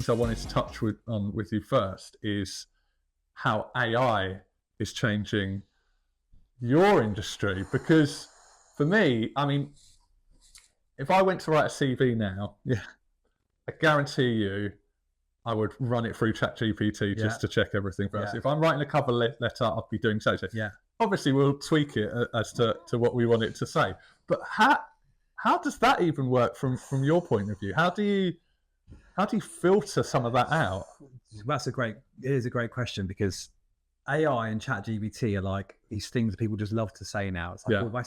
things I wanted to touch on with you first is how AI is changing your industry. Because for me, I mean, if I went to write a CV now, I guarantee you I would run it through ChatGPT just to check everything first. If I'm writing a cover letter, I'll be doing so. Obviously, we'll tweak it as to what we want it to say. But how does that even work from your point of view? How do you filter some of that out? It is a great question, because AI and ChatGPT are like these things that people just love to say now. It's like, well, if I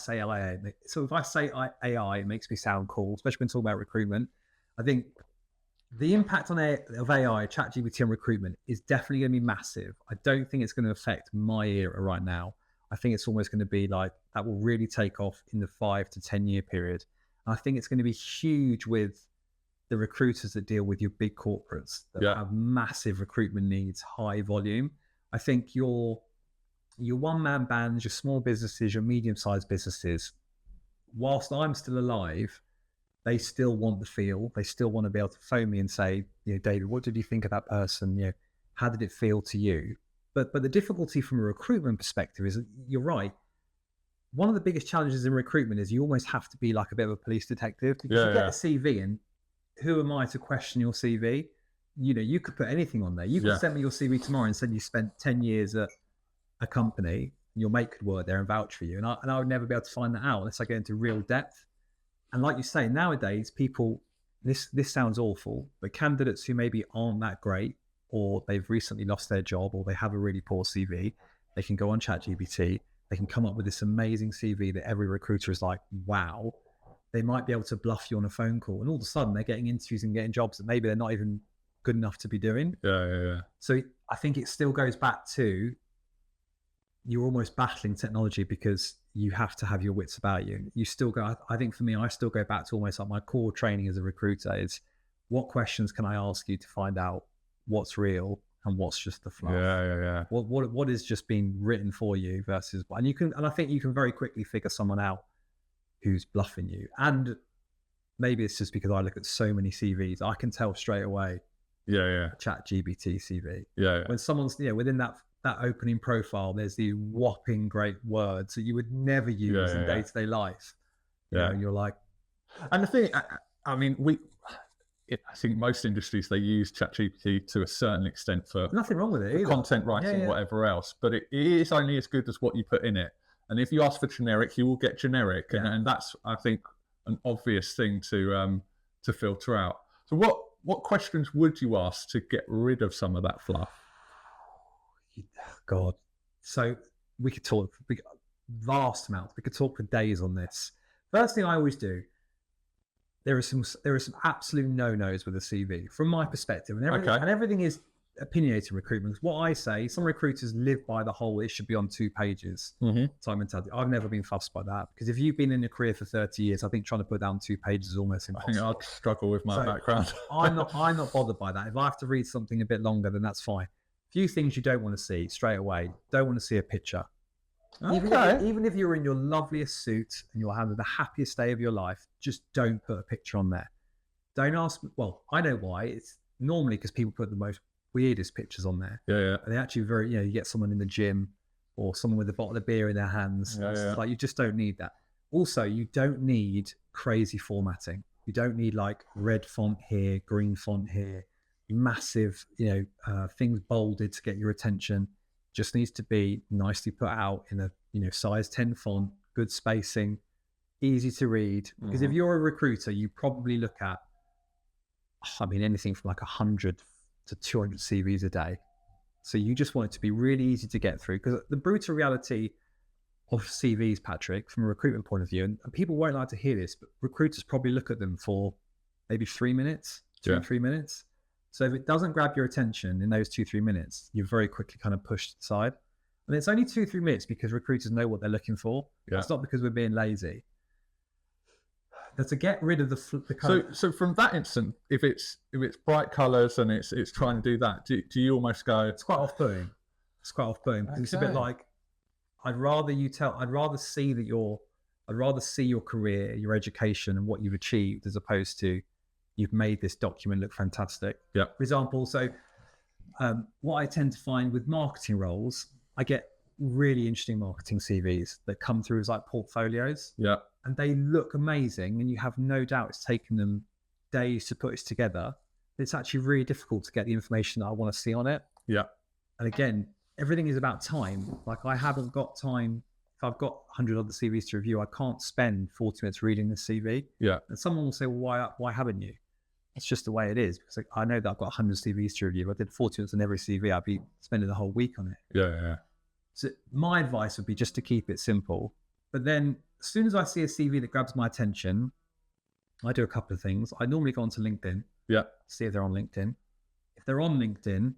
say AI, it makes me sound cool, especially when talking about recruitment. I think the impact of AI, ChatGPT on recruitment is definitely going to be massive. I don't think it's going to affect my era right now. I think it's almost going to be like that will really take off in the 5 to 10 year period. And I think it's going to be huge with the recruiters that deal with your big corporates that have massive recruitment needs, high volume. I think your one-man bands, your small businesses, your medium-sized businesses, whilst I'm still alive, they still want the feel. They still want to be able to phone me and say, David, what did you think of that person? How did it feel to you? But the difficulty from a recruitment perspective is, you're right. One of the biggest challenges in recruitment is you almost have to be like a bit of a police detective, because you get a CV, and who am I to question your CV? You could put anything on there. You could send me your CV tomorrow and say you spent 10 years at a company, and your mate could work there and vouch for you. And I would never be able to find that out unless I go into real depth. And like you say, nowadays, people, this sounds awful, but candidates who maybe aren't that great, or they've recently lost their job, or they have a really poor CV, they can go on ChatGPT, they can come up with this amazing CV that every recruiter is like, wow. They might be able to bluff you on a phone call, and all of a sudden they're getting interviews and getting jobs that maybe they're not even good enough to be doing. So I think it still goes back to, you're almost battling technology, because you have to have your wits about you. You still go, I think for me, I still go back to almost like my core training as a recruiter is, what questions can I ask you to find out what's real and what's just the fluff? What is just being written for you versus, and I think you can very quickly figure someone out who's bluffing you. And maybe it's just because I look at so many CVs, I can tell straight away. ChatGPT CV. When someone's within that opening profile, there's the whopping great words that you would never use in day-to-day life. And you're like, and the thing, I mean, I think most industries, they use ChatGPT to a certain extent for nothing wrong with it, content writing, whatever else. But it is only as good as what you put in it. And if you ask for generic, you will get generic, and that's, I think, an obvious thing to filter out. So what questions would you ask to get rid of some of that fluff? God, so we could talk vast amounts. We could talk for days on this. First thing I always do, there are some absolute no-nos with a CV from my perspective, and everything is opinionated recruitment. What I say, some recruiters live by the whole, it should be on 2 pages type mentality. I've never been fussed by that, because if you've been in a career for 30 years, I think trying to put down 2 pages is almost impossible. I think I'd struggle with my background. I'm not bothered by that. If I have to read something a bit longer, then that's fine. Few things you don't want to see straight away. Don't want to see a picture. Even if you're in your loveliest suit and you're having the happiest day of your life, just don't put a picture on there. Don't ask. Well, I know why. It's normally because people put the most weirdest pictures on there. And they actually you get someone in the gym or someone with a bottle of beer in their hands. Like, you just don't need that. Also, you don't need crazy formatting. You don't need like red font here, green font here, massive, things bolded to get your attention. Just needs to be nicely put out in a, size 10 font, good spacing, easy to read. Because if you're a recruiter, you probably look at, anything from like 100 to 200 CVs a day. So you just want it to be really easy to get through, because the brutal reality of CVs, Patrick, from a recruitment point of view, and people won't like to hear this, but recruiters probably look at them for maybe 3 minutes, 3 minutes. So if it doesn't grab your attention in those 2-3 minutes, you're very quickly kind of pushed aside. And it's only 2-3 minutes because recruiters know what they're looking for. It's not because we're being lazy. To get rid of the kind so from that instant, if it's bright colours and it's trying to do that, do you almost go, it's quite off-putting. It's a bit like, I'd rather see your career, your education, and what you've achieved, as opposed to you've made this document look fantastic. Yeah. For example, so what I tend to find with marketing roles, I get really interesting marketing CVs that come through as like portfolios. Yeah. And they look amazing, and you have no doubt it's taken them days to put this together. It's actually really difficult to get the information that I want to see on it. Yeah. And again, everything is about time. Like, I haven't got time. If I've got 100 other CVs to review, I can't spend 40 minutes reading this CV. Yeah. And someone will say, well, why haven't you? That's just the way it is. Because I know that I've got 100 CVs to review. If I did 40 minutes on every CV, I'd be spending the whole week on it. Yeah. So my advice would be just to keep it simple. But then as soon as I see a CV that grabs my attention, I do a couple of things. I normally go onto LinkedIn. Yeah. See if they're on LinkedIn. If they're on LinkedIn,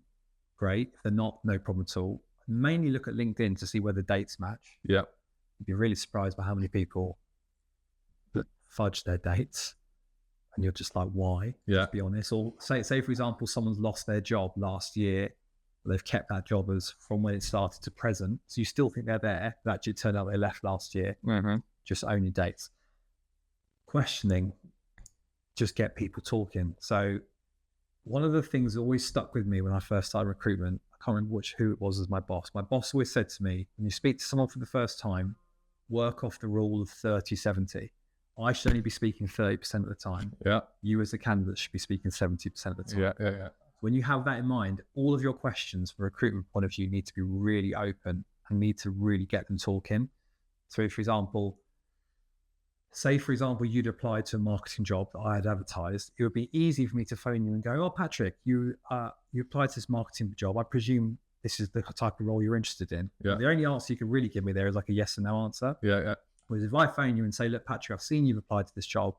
great. If they're not, no problem at all. Mainly look at LinkedIn to see where the dates match. Yeah. You'd be really surprised by how many people fudge their dates, and you're just like, why? Yeah. Just be honest. Or say for example, someone's lost their job last year. They've kept that job as from when it started to present. So you still think they're there, but actually it turned out they left last year. Mm-hmm. Just own your dates. Questioning, just get people talking. So one of the things that always stuck with me when I first started recruitment, I can't remember who it was as my boss. My boss always said to me, when you speak to someone for the first time, work off the rule of 30-70. I should only be speaking 30% of the time. Yeah. You as a candidate should be speaking 70% of the time. Yeah. When you have that in mind, all of your questions from a recruitment point of view need to be really open and need to really get them talking. So for example, you'd applied to a marketing job that I had advertised. It would be easy for me to phone you and go, oh, Patrick, you applied to this marketing job. I presume this is the type of role you're interested in. Yeah. The only answer you can really give me there is like a yes and no answer. Yeah. Whereas if I phone you and say, look, Patrick, I've seen you've applied to this job.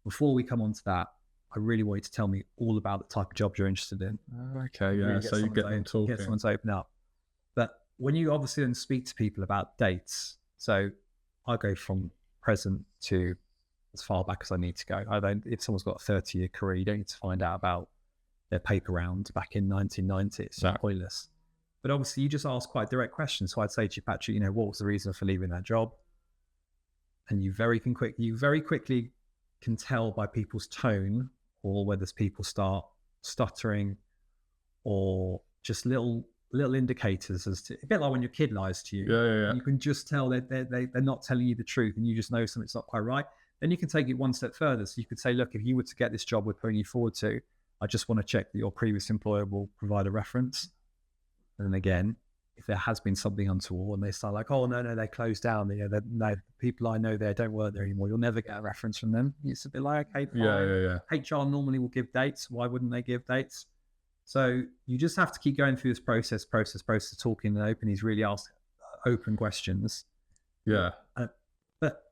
Before we come on to that, I really want you to tell me all about the type of job you're interested in. Okay, yeah. So you get them talking. Get someone to open up. But when you obviously then speak to people about dates, so I go from present to as far back as I need to go. If someone's got a 30-year career, you don't need to find out about their paper round back in 1990. It's pointless. But obviously you just ask quite direct questions. So I'd say to you, Patrick, what was the reason for leaving that job? And you very quickly can tell by people's tone, or whether people start stuttering, or just little indicators as to, a bit like when your kid lies to you. Yeah. You can just tell that they're not telling you the truth, and you just know something's not quite right. Then you can take it one step further. So you could say, look, if you were to get this job we're putting you forward to, I just want to check that your previous employer will provide a reference. And then again, if there has been something untoward and they start like, oh, no, they closed down. No, people I know there don't work there anymore. You'll never get a reference from them. It's a bit like, okay, fine. Yeah. HR normally will give dates. Why wouldn't they give dates? So you just have to keep going through this process, talking and open. He's really asked open questions. Yeah. But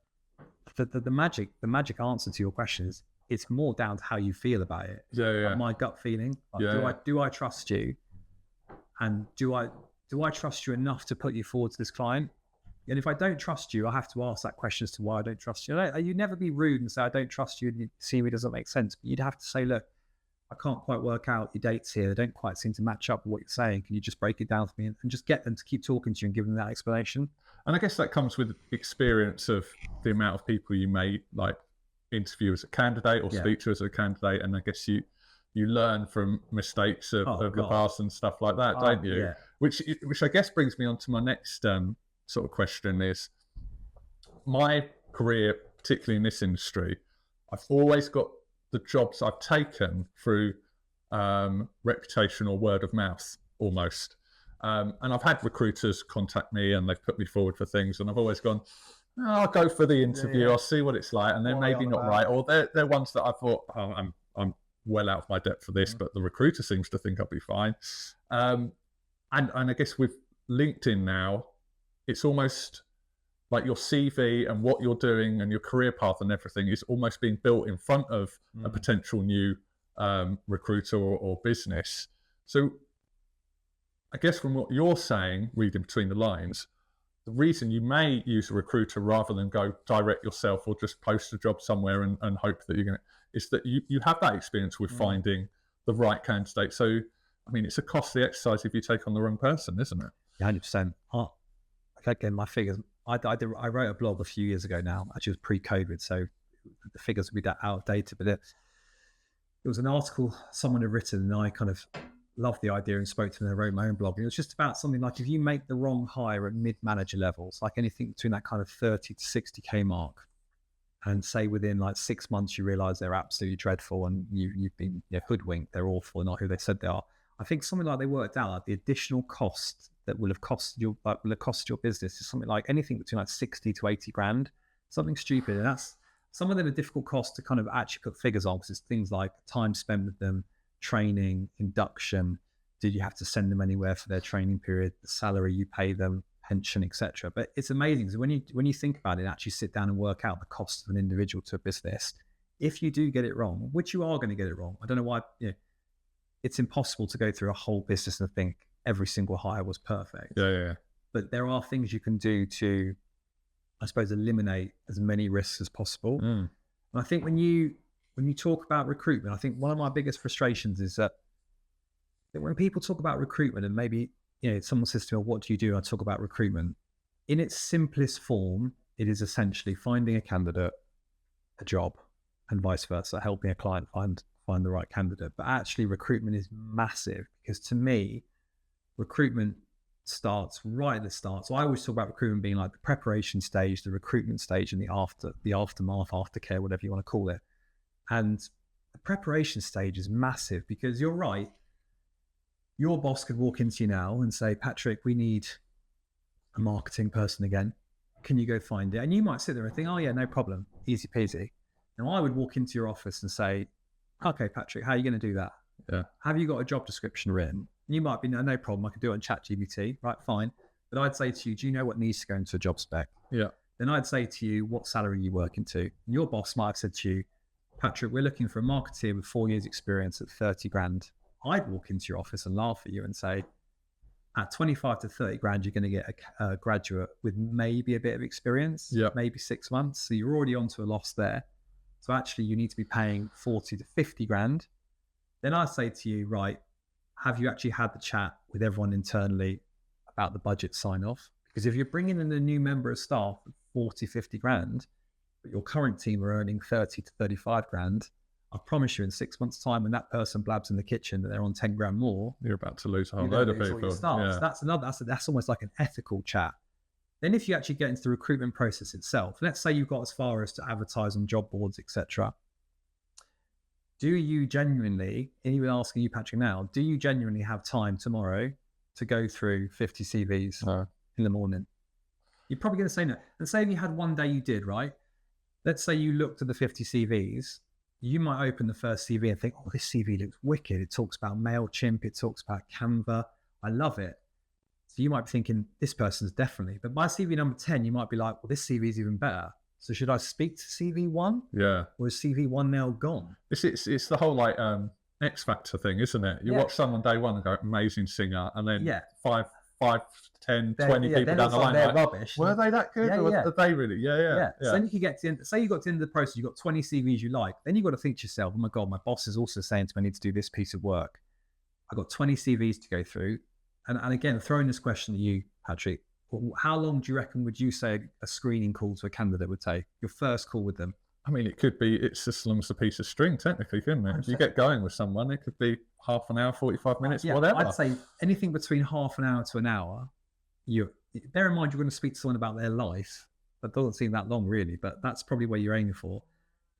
the magic answer to your question is, it's more down to how you feel about it. Yeah. Like my gut feeling. Like, do I trust you? And do I trust you enough to put you forward to this client? And if I don't trust you, I have to ask that question as to why I don't trust you. You'd never be rude and say, I don't trust you, and your CV doesn't make sense. But you'd have to say, look, I can't quite work out your dates here. They don't quite seem to match up with what you're saying. Can you just break it down for me and just get them to keep talking to you and give them that explanation? And I guess that comes with experience of the amount of people you may like interview as a candidate or speak to as a candidate. And I guess you learn from mistakes of the past and stuff like that, don't you? Yeah. Which I guess brings me on to my next sort of question is, my career, particularly in this industry, I've always got the jobs I've taken through reputation or word of mouth almost. And I've had recruiters contact me and they've put me forward for things, and I've always gone, oh, I'll go for the interview, I'll see what it's like, and they're maybe not right, or they're ones that I thought, oh, I'm well out of my depth for this, but the recruiter seems to think I'll be fine. And I guess with LinkedIn now, it's almost like your CV and what you're doing and your career path and everything is almost being built in front of a potential new recruiter or business. So I guess from what you're saying, reading between the lines, the reason you may use a recruiter rather than go direct yourself or just post a job somewhere and hope that you're going to, is that you have that experience with finding the right candidate. So, I mean, it's a costly exercise if you take on the wrong person, isn't it? Yeah, 100%. Again, my figures, I wrote a blog a few years ago now, actually it was pre-COVID, so the figures will be out of date, but it was an article someone had written, and I kind of loved the idea and spoke to them and I wrote my own blog. And it was just about something like, if you make the wrong hire at mid-manager levels, like anything between that kind of 30 to 60K mark, and say within like 6 months you realize they're absolutely dreadful and you've been hoodwinked, they're awful, they're not who they said they are. I think something like they worked out, like the additional cost that will have cost your business is something like anything between like 60 to 80 grand, something stupid. And that's some of them are difficult costs to kind of actually put figures on, because it's things like time spent with them, training, induction, did you have to send them anywhere for their training period, the salary you pay them, pension, etc. But it's amazing because when you think about it, actually sit down and work out the cost of an individual to a business. If you do get it wrong, which you are going to get it wrong, I don't know why, it's impossible to go through a whole business and think every single hire was perfect. Yeah. But there are things you can do to, I suppose, eliminate as many risks as possible. And I think when you talk about recruitment, I think one of my biggest frustrations is that when people talk about recruitment, and maybe someone says to me, what do you do? I talk about recruitment. In its simplest form, it is essentially finding a candidate a job, and vice versa, helping a client find the right candidate. But actually recruitment is massive, because to me, recruitment starts right at the start. So I always talk about recruitment being like the preparation stage, the recruitment stage, and the aftermath, aftercare, whatever you want to call it. And the preparation stage is massive, because you're right. Your boss could walk into you now and say, Patrick, we need a marketing person again. Can you go find it? And you might sit there and think, oh yeah, no problem. Easy peasy. Now I would walk into your office and say, okay, Patrick, how are you going to do that? Yeah. Have you got a job description written? And you might be, no problem. I can do it on ChatGPT. Right, fine. But I'd say to you, do you know what needs to go into a job spec? Yeah. Then I'd say to you, what salary are you working to? And your boss might have said to you, Patrick, we're looking for a marketeer with 4 years experience at 30 grand. I'd walk into your office and laugh at you and say, at 25 to 30 grand, you're going to get a graduate with maybe a bit of experience, maybe 6 months. So you're already onto a loss there. So actually you need to be paying 40 to 50 grand. Then I'd say to you, right, have you actually had the chat with everyone internally about the budget sign off? Because if you're bringing in a new member of staff at 40, 50 grand, but your current team are earning 30 to 35 grand, I promise you in 6 months' time, when that person blabs in the kitchen that they're on 10 grand more, you're about to lose a whole load of people. Yeah. So that's almost like an ethical chat. Then if you actually get into the recruitment process itself, let's say you've got as far as to advertise on job boards, etc. Do you genuinely, and even asking you, Patrick, now, do you genuinely have time tomorrow to go through 50 CVs in the morning? You're probably going to say no. And say if you had one day you did, right? Let's say you looked at the 50 CVs, you might open the first CV and think, oh, this CV looks wicked. It talks about MailChimp. It talks about Canva. I love it. So you might be thinking, this person's definitely. But by CV number 10, you might be like, well, this CV is even better. So should I speak to CV 1? Yeah. Or is CV 1 now gone? It's the whole like X Factor thing, isn't it? You watch someone day one and go, amazing singer. And then 5, 10, 20 people down the line. They're like, rubbish. Were they that good? Or are they really? Yeah. So then you could get to the end, say you got to the end of the process, you got 20 CVs you like. Then you got to think to yourself, oh my God, my boss is also saying to me, I need to do this piece of work. I've got 20 CVs to go through. And again, throwing this question to you, Patrick, how long do you reckon would you say a screening call to a candidate would take? Your first call with them? I mean, it's as long as a piece of string, technically, couldn't it? If you get going with someone, it could be half an hour, 45 minutes, whatever. I'd say anything between half an hour to an hour. Bear in mind, you're going to speak to someone about their life. That doesn't seem that long, really, but that's probably where you're aiming for.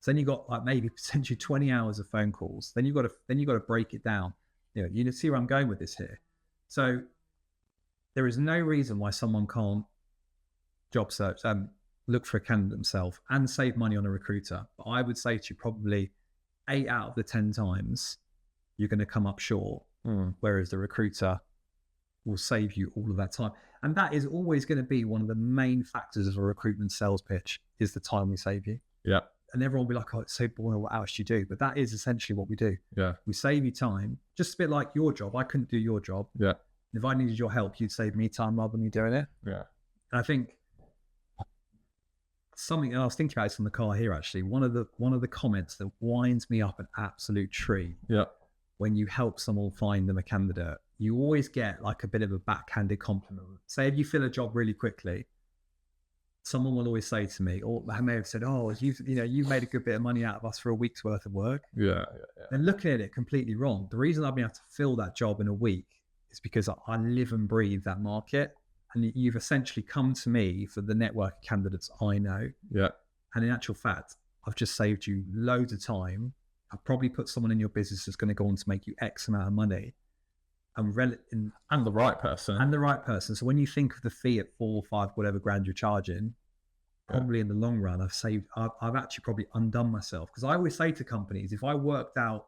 So then you got like maybe potentially 20 hours of phone calls. Then you got to break it down. You see where I'm going with this here. So there is no reason why someone can't job search, look for a candidate themselves and save money on a recruiter. But I would say to you, probably 8 out of the 10 times you're going to come up short, whereas the recruiter will save you all of that time. And that is always going to be one of the main factors of a recruitment sales pitch, is the time we save you. Yeah. And everyone will be like, oh, it's so boring, what else do you do? But that is essentially what we do. Yeah. We save you time, just a bit like your job. I couldn't do your job. Yeah. If I needed your help, you'd save me time rather than me doing it. Yeah. And I think something I was thinking about this in the car here, actually, one of the comments that winds me up an absolute tree. Yeah. When you help someone find them a candidate, you always get like a bit of a backhanded compliment. Say if you fill a job really quickly, someone will always say to me, or I may have said, "Oh, you've made a good bit of money out of us for a week's worth of work." Yeah. Then looking at it completely wrong. The reason I've been able to fill that job in a week is because I live and breathe that market, and you've essentially come to me for the network of candidates I know. Yeah. And in actual fact, I've just saved you loads of time. I've probably put someone in your business that's going to go on to make you X amount of money. And the right person. And the right person. So when you think of the fee at 4 or 5, whatever grand you're charging, probably in the long run, I've actually probably undone myself. Because I always say to companies, if I worked out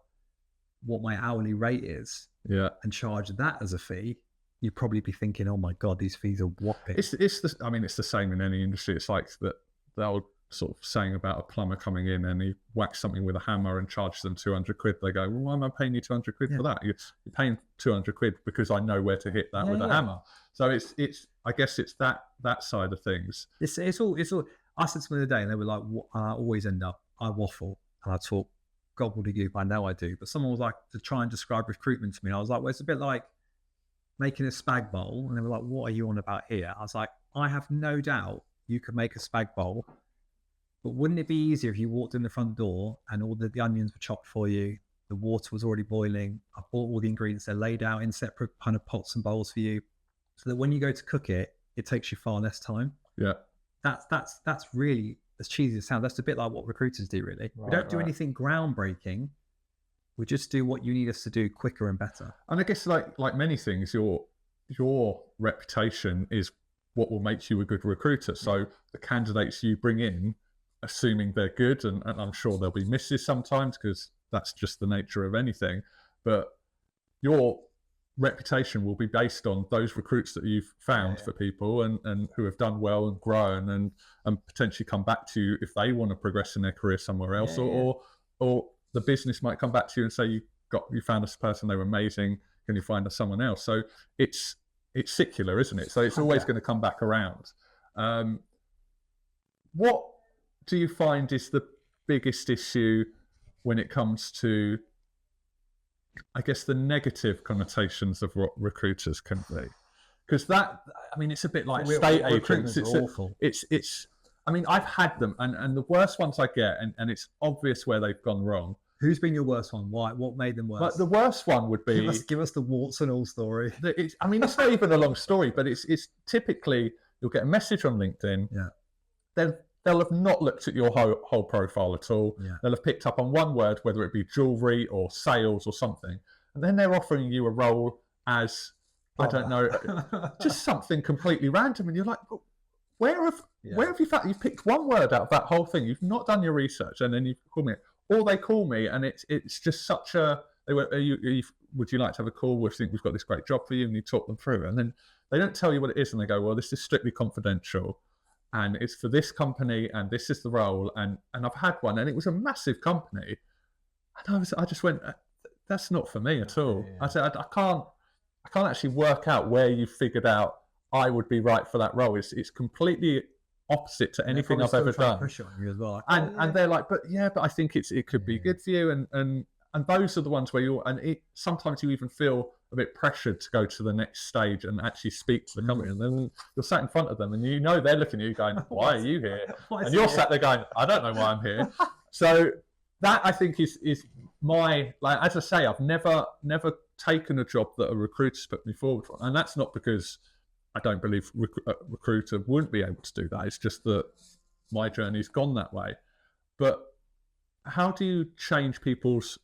what my hourly rate is and charge that as a fee, you'd probably be thinking, oh my God, these fees are whopping. It's the same in any industry. It's like that old sort of saying about a plumber coming in and he whacks something with a hammer and charges them 200 quid. They go, well, why am I paying you 200 quid for that? You're paying 200 quid because I know where to hit that with a hammer. So it's I guess it's that side of things. It's all. I said to them the other day, and they were like, I always end up, I waffle and I talk gobbledygook. I know I do, but someone was like to try and describe recruitment to me. And I was like, well, it's a bit like making a spag bowl. And they were like, what are you on about here? I was like, I have no doubt you could make a spag bowl, but wouldn't it be easier if you walked in the front door and all the onions were chopped for you, the water was already boiling, I bought all the ingredients, they're laid out in separate kind of pots and bowls for you, so that when you go to cook it, it takes you far less time. Yeah. That's really, as cheesy as it sounds, that's a bit like what recruiters do, really. We don't do anything groundbreaking. We just do what you need us to do quicker and better. And I guess like many things, your reputation is what will make you a good recruiter. So the candidates you bring in, assuming they're good, and I'm sure there'll be misses sometimes because that's just the nature of anything, but your reputation will be based on those recruits that you've found for people and who have done well and grown and potentially come back to you if they want to progress in their career somewhere else, or the business might come back to you and say you found this person, they were amazing, can you find us someone else? So it's circular, isn't it? So it's always going to come back around. What do you find is the biggest issue when it comes to, I guess, the negative connotations of what recruiters can be? Because it's a bit like estate agents. It's awful. I've had them, and the worst ones I get, and it's obvious where they've gone wrong. Who's been your worst one? Why? What made them worse? But the worst one would be... Give us the warts and all story. It's not even a long story, but it's typically, you'll get a message on LinkedIn. Yeah. They'll have not looked at your whole profile at all. Yeah. They'll have picked up on one word, whether it be jewellery or sales or something. And then they're offering you a role as, I don't know, just something completely random. And you're like, where have you found? You've picked one word out of that whole thing. You've not done your research, and then you call me. Or they call me, and it's just such a. They went, would you like to have a call? We think we've got this great job for you, and you talk them through. And then they don't tell you what it is, and they go, well, this is strictly confidential, and it's for this company, and this is the role. And I've had one, and it was a massive company, and I just went, that's not for me at all. Yeah. I said, I can't actually work out where you figured out I would be right for that role. It's completely opposite to anything I've ever done. Push on you as well. And they're like, but I think it could be good for you. And those are the ones where sometimes you even feel a bit pressured to go to the next stage and actually speak to the company. And then you're sat in front of them, and they're looking at you going, why are you here? And you're sat there going, I don't know why I'm here. So that, I think, is my, like, as I say, I've never taken a job that a recruiter's put me forward for. And that's not because I don't believe a recruiter wouldn't be able to do that. It's just that my journey's gone that way. But how do you change people's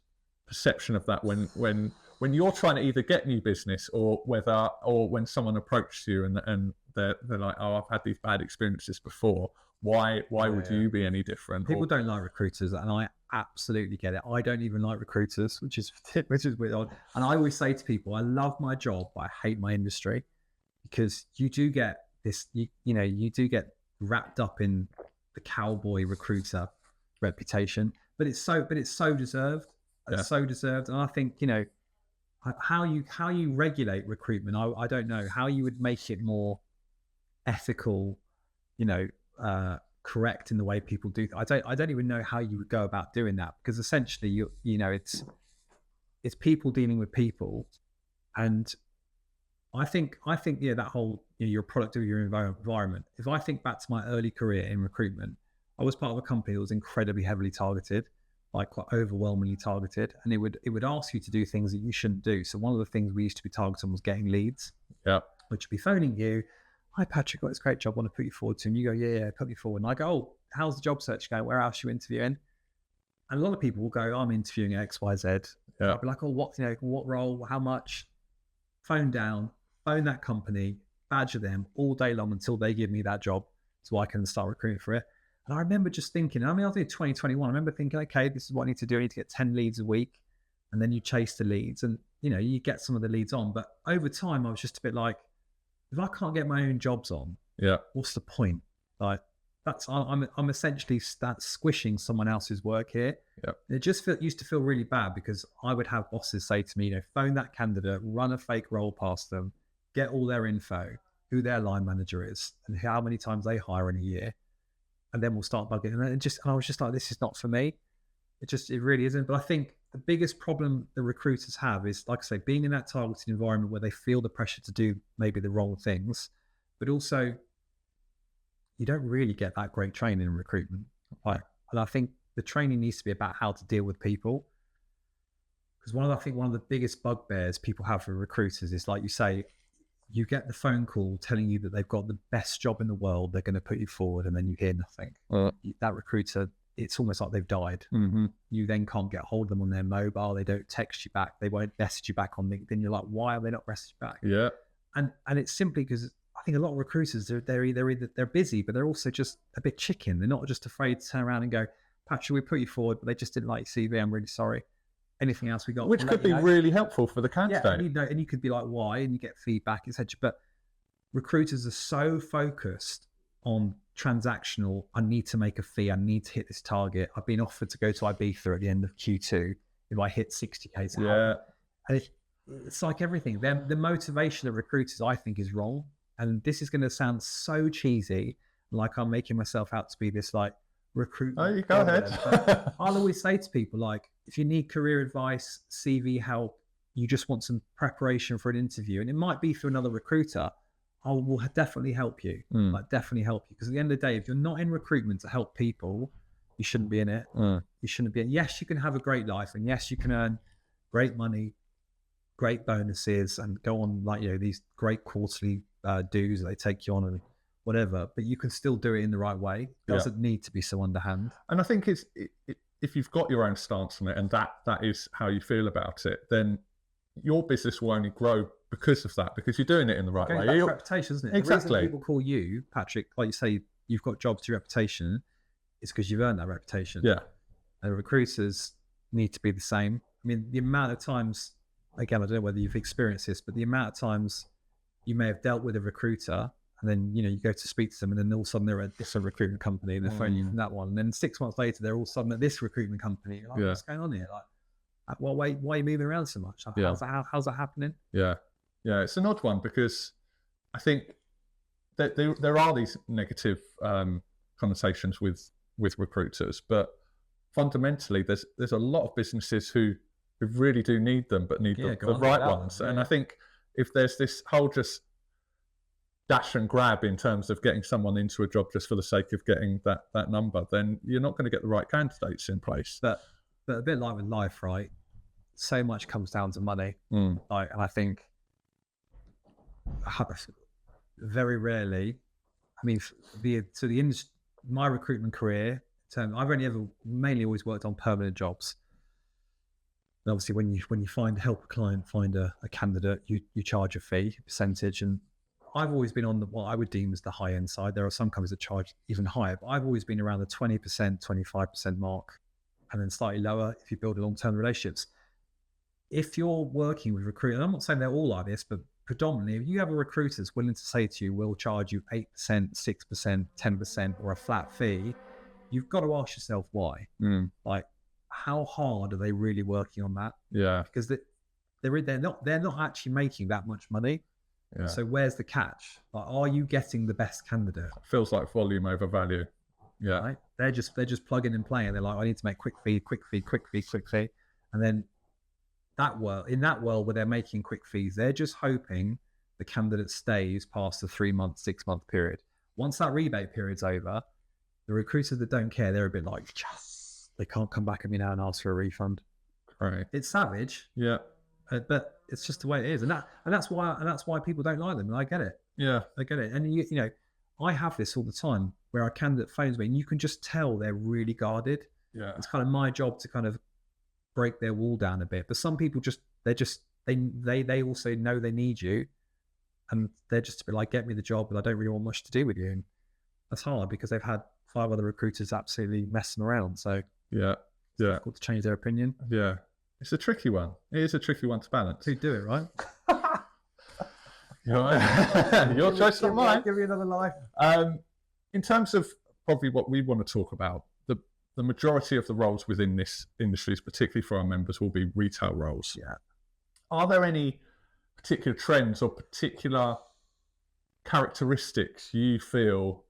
perception of that when you're trying to either get new business or when someone approaches you and they're like, oh, I've had these bad experiences before. Why would you be any different? People don't like recruiters, and I absolutely get it. I don't even like recruiters, which is weird. And I always say to people, I love my job, but I hate my industry. Because you do get this, you do get wrapped up in the cowboy recruiter reputation, but it's so deserved. It's so deserved. And I think, how you regulate recruitment, I don't know how you would make it more ethical, correct in the way people do. I don't even know how you would go about doing that, because essentially it's people dealing with people, and I think yeah, that whole, you're a product of your environment. If I think back to my early career in recruitment, I was part of a company that was incredibly heavily targeted, like quite overwhelmingly targeted, and it would ask you to do things that you shouldn't do. So one of the things we used to be targeting was getting leads. Yeah. Which would be phoning you. Hi Patrick, got this great job, want to put you forward to. And you go, yeah, put me forward. And I go, oh, how's the job search going? Where else are you interviewing? And a lot of people will go, I'm interviewing X, Y, Z. Yeah. I'll be like, oh, what role, how much? Phone down, phone that company, badger them all day long until they give me that job so I can start recruiting for it. And I remember just thinking, I was in 2021. I remember thinking, okay, this is what I need to do. I need to get 10 leads a week. And then you chase the leads and, you get some of the leads on. But over time, I was just a bit like, if I can't get my own jobs on, what's the point? Like, I'm essentially squishing someone else's work here. Yep. It just used to feel really bad because I would have bosses say to me, phone that candidate, run a fake role past them, get all their info, who their line manager is, and how many times they hire in a year, and then we'll start bugging. And I was just like, this is not for me. It really isn't. But I think the biggest problem the recruiters have is, like I say, being in that targeted environment where they feel the pressure to do maybe the wrong things, but also you don't really get that great training in recruitment. And I think the training needs to be about how to deal with people. Because one of the biggest bugbears people have for recruiters is, like you say, you get the phone call telling you that they've got the best job in the world, they're going to put you forward, and then you hear nothing. That recruiter, it's almost like they've died. Mm-hmm. You then can't get hold of them on their mobile. They don't text you back. They won't message you back on LinkedIn. You're like, why are they not messaging back? Yeah. And it's simply because I think a lot of recruiters, they're either they're busy, but they're also just a bit chicken. They're not just afraid to turn around and go, Patrick, we put you forward, but they just didn't like your CV. I'm really sorry. Anything else we got? Which could be really helpful for the candidate. Yeah, and you could be like, why? And you get feedback, etc. But recruiters are so focused on transactional. I need to make a fee. I need to hit this target. I've been offered to go to Ibiza at the end of Q2 if I hit 60K. Yeah. And it's like everything. The motivation of recruiters, I think, is wrong. And this is going to sound so cheesy, like I'm making myself out to be this like recruitment. Oh, you go ahead. I'll always say to people, like, if you need career advice, CV help, you just want some preparation for an interview, and it might be through another recruiter, I will definitely help you. Definitely help you. Because at the end of the day, if you're not in recruitment to help people, you shouldn't be in it. You shouldn't be. Yes, you can have a great life, and yes, you can earn great money, great bonuses, and go on like these great quarterly dues that they take you on and whatever. But you can still do it in the right way. It doesn't need to be so underhand. And I think if you've got your own stance on it, and that is how you feel about it, then your business will only grow because of that, because you're doing it in the right way. That's reputation, isn't it? Exactly. The reason people call you, Patrick, like you say, you've got jobs to your reputation, is because you've earned that reputation. Yeah. And recruiters need to be the same. I mean, the amount of times, again, I don't know whether you've experienced this, but the amount of times you may have dealt with a recruiter, and then you go to speak to them, and then all of a sudden they're at this recruitment company, and they're phoning you from that one, and then 6 months later they're all of a sudden at this recruitment company. You're like, what's going on here? Like, why are you moving around so much? How's that happening? Yeah, it's an odd one, because I think that there are these negative connotations with recruiters, but fundamentally there's a lot of businesses who really do need them, but need the right ones. And I think if there's this whole just dash and grab in terms of getting someone into a job just for the sake of getting that number, then you're not going to get the right candidates in place. But a bit like with life, right? So much comes down to money. And I think very rarely, I mean, my recruitment career, I've only ever mainly always worked on permanent jobs. And obviously, when you help a client find a candidate, you charge a fee, percentage, and I've always been on what I would deem as the high end side. There are some companies that charge even higher, but I've always been around the 20%, 25% mark, and then slightly lower if you build long-term relationships. If you're working with recruiters, I'm not saying they're all like this, but predominantly, if you have a recruiter that's willing to say to you, we'll charge you 8%, 6%, 10%, or a flat fee, you've got to ask yourself why. Like, how hard are they really working on that? Yeah. Because they're not actually making that much money. Yeah. So where's the catch? Like, are you getting the best candidate? Feels like volume over value. Yeah. Right? They're just plugging and playing. They're like, I need to make quick fee. And then in that world where they're making quick fees, they're just hoping the candidate stays past the 3-month, 6-month period. Once that rebate period's over, the recruiters that don't care, they're a bit like, just, they can't come back at me now and ask for a refund. Right. It's savage. Yeah. But it's just the way it is, and that's why people don't like them. And I get it. Yeah, I get it. And you know, I have this all the time where a candidate phones me, and you can just tell they're really guarded. Yeah, it's kind of my job to kind of break their wall down a bit. But some people they also know they need you, and they're just a bit like, get me the job, but I don't really want much to do with you. And that's hard because they've had 5 other recruiters absolutely messing around. So yeah, it's difficult to change their opinion. Yeah. It's a tricky one. It is a tricky one to balance. Who'd do it, right? Your choice, not mine. Give me another life. In terms of probably what we want to talk about, the majority of the roles within this industry, particularly for our members, will be retail roles. Yeah. Are there any particular trends or particular characteristics you feel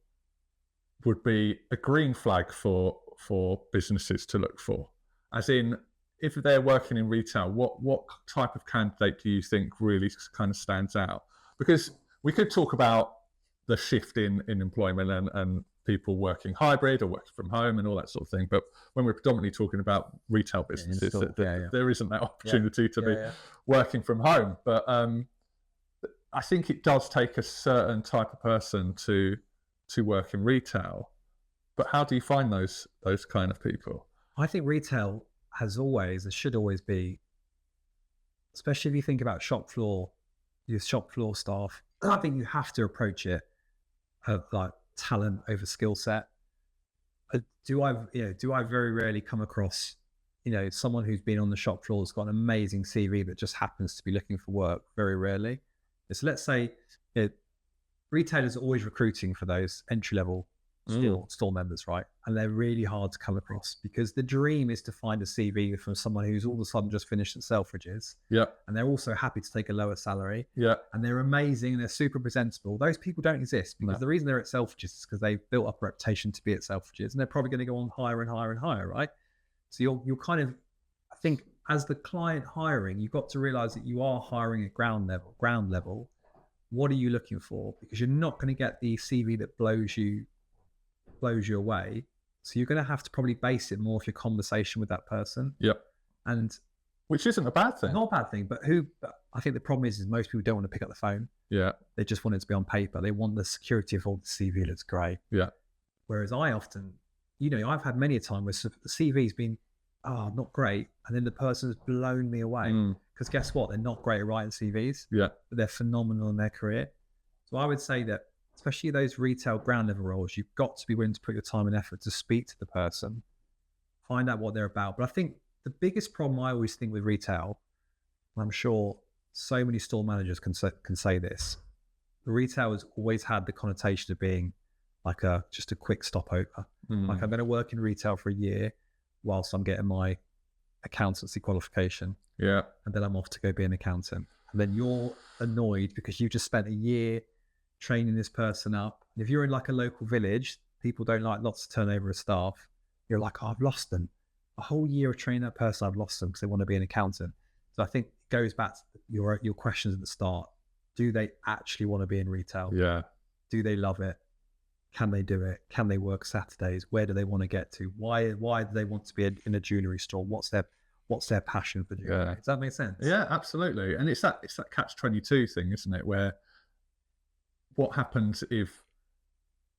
would be a green flag for businesses to look for? As in, if they're working in retail, what type of candidate do you think really kind of stands out? Because we could talk about the shift in employment and people working hybrid or working from home and all that sort of thing. But when we're predominantly talking about retail businesses, there isn't that opportunity to be working from home. But I think it does take a certain type of person to work in retail. But how do you find those kind of people? I think retail has always, and should always be, especially if you think about your shop floor staff, I think you have to approach it of like talent over skill set. Do I very rarely come across, someone who's been on the shop floor has got an amazing CV that just happens to be looking for work? Very rarely. So let's say retailers are always recruiting for those entry level store members, right? And they're really hard to come across because the dream is to find a CV from someone who's all of a sudden just finished at Selfridges. Yeah. And they're also happy to take a lower salary. Yeah. And they're amazing and they're super presentable. Those people don't exist because the reason they're at Selfridges is because they've built up a reputation to be at Selfridges, and they're probably going to go on higher and higher and higher, right? So you're kind of, I think, as the client hiring, you've got to realize that you are hiring at ground level. What are you looking for? Because you're not going to get the CV that blows you away. So you're going to have to probably base it more off your conversation with that person. Yep. And which isn't a bad thing. Not a bad thing, but I think the problem is most people don't want to pick up the phone. Yeah. They just want it to be on paper. They want the security of all the CV looks great. Yeah. Whereas I often, I've had many a time where the CV's been, not great. And then the person's blown me away. Because guess what? They're not great at writing CVs. Yeah. But they're phenomenal in their career. So I would say that, especially those retail ground level roles, you've got to be willing to put your time and effort to speak to the person, find out what they're about. But I think the biggest problem I always think with retail, and I'm sure so many store managers can say this, retail has always had the connotation of being like just a quick stopover. Like, I'm going to work in retail for a year whilst I'm getting my accountancy qualification. Yeah. And then I'm off to go be an accountant. And then you're annoyed because you just spent a year training this person up. And if you're in like a local village, people don't like lots of turnover of staff. You're like, I've lost them. A whole year of training that person, I've lost them because they want to be an accountant. So I think it goes back to your questions at the start. Do they actually want to be in retail? Yeah. Do they love it? Can they do it? Can they work Saturdays? Where do they want to get to? Why do they want to be in a jewelry store? What's their passion for jewelry? Yeah. Does that make sense? Yeah, absolutely. And it's that catch-22 thing, isn't it? Where what happens if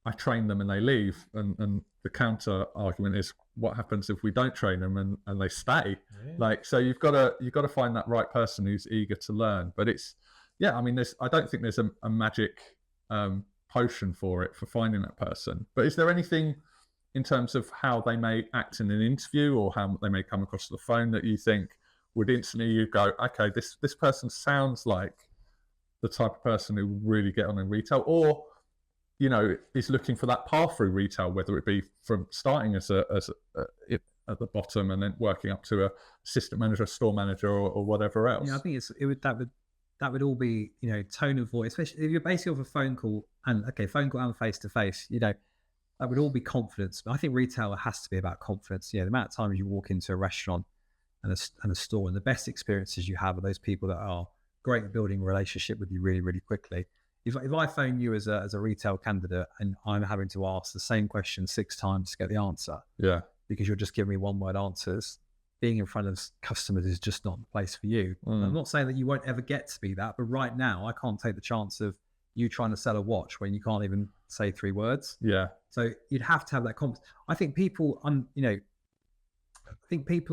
I train them and they leave? And the counter argument is, what happens if we don't train them and they stay? Yeah. Like, so you've got to find that right person who's eager to learn. But I don't think there's a magic potion for finding that person. But is there anything in terms of how they may act in an interview or how they may come across the phone that you think would instantly you go, okay, this person sounds like the type of person who would really get on in retail, or is looking for that path through retail, whether it be from starting as at the bottom and then working up to a assistant manager, store manager, or whatever else. Yeah, I think that would all be tone of voice, especially if you're basically off a phone call and face to face. That would all be confidence. But I think retail has to be about confidence. The amount of times you walk into a restaurant and a store, and the best experiences you have are those people that are great at building a relationship with you really, really quickly. If I phone you as a retail candidate and I'm having to ask the same question 6 times to get the answer, because you're just giving me one word answers, being in front of customers is just not the place for you. I'm not saying that you won't ever get to be that, but right now I can't take the chance of you trying to sell a watch when you can't even say 3 words. So you'd have to have that confidence. I think people,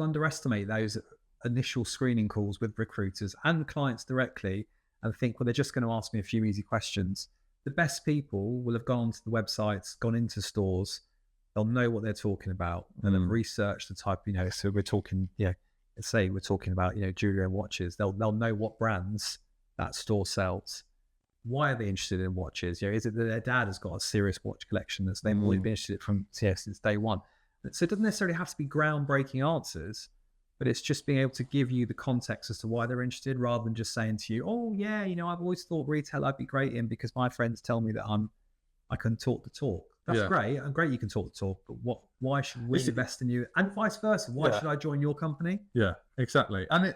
underestimate those initial screening calls with recruiters and clients directly and think, well, they're just going to ask me a few easy questions. The best people will have gone onto the websites, gone into stores. They'll know what they're talking about and have researched the type, so we're talking, let's say we're talking about, jewelry and watches. They'll know what brands that store sells. Why are they interested in watches? Is it that their dad has got a serious watch collection that's they've always been interested in since day one? So it doesn't necessarily have to be groundbreaking answers, but it's just being able to give you the context as to why they're interested, rather than just saying to you, oh yeah, I've always thought retail I'd be great in because my friends tell me that I can talk the talk. That's great. And great you can talk the talk, but why should we invest in you? And vice versa. Why should I join your company? Yeah, exactly. And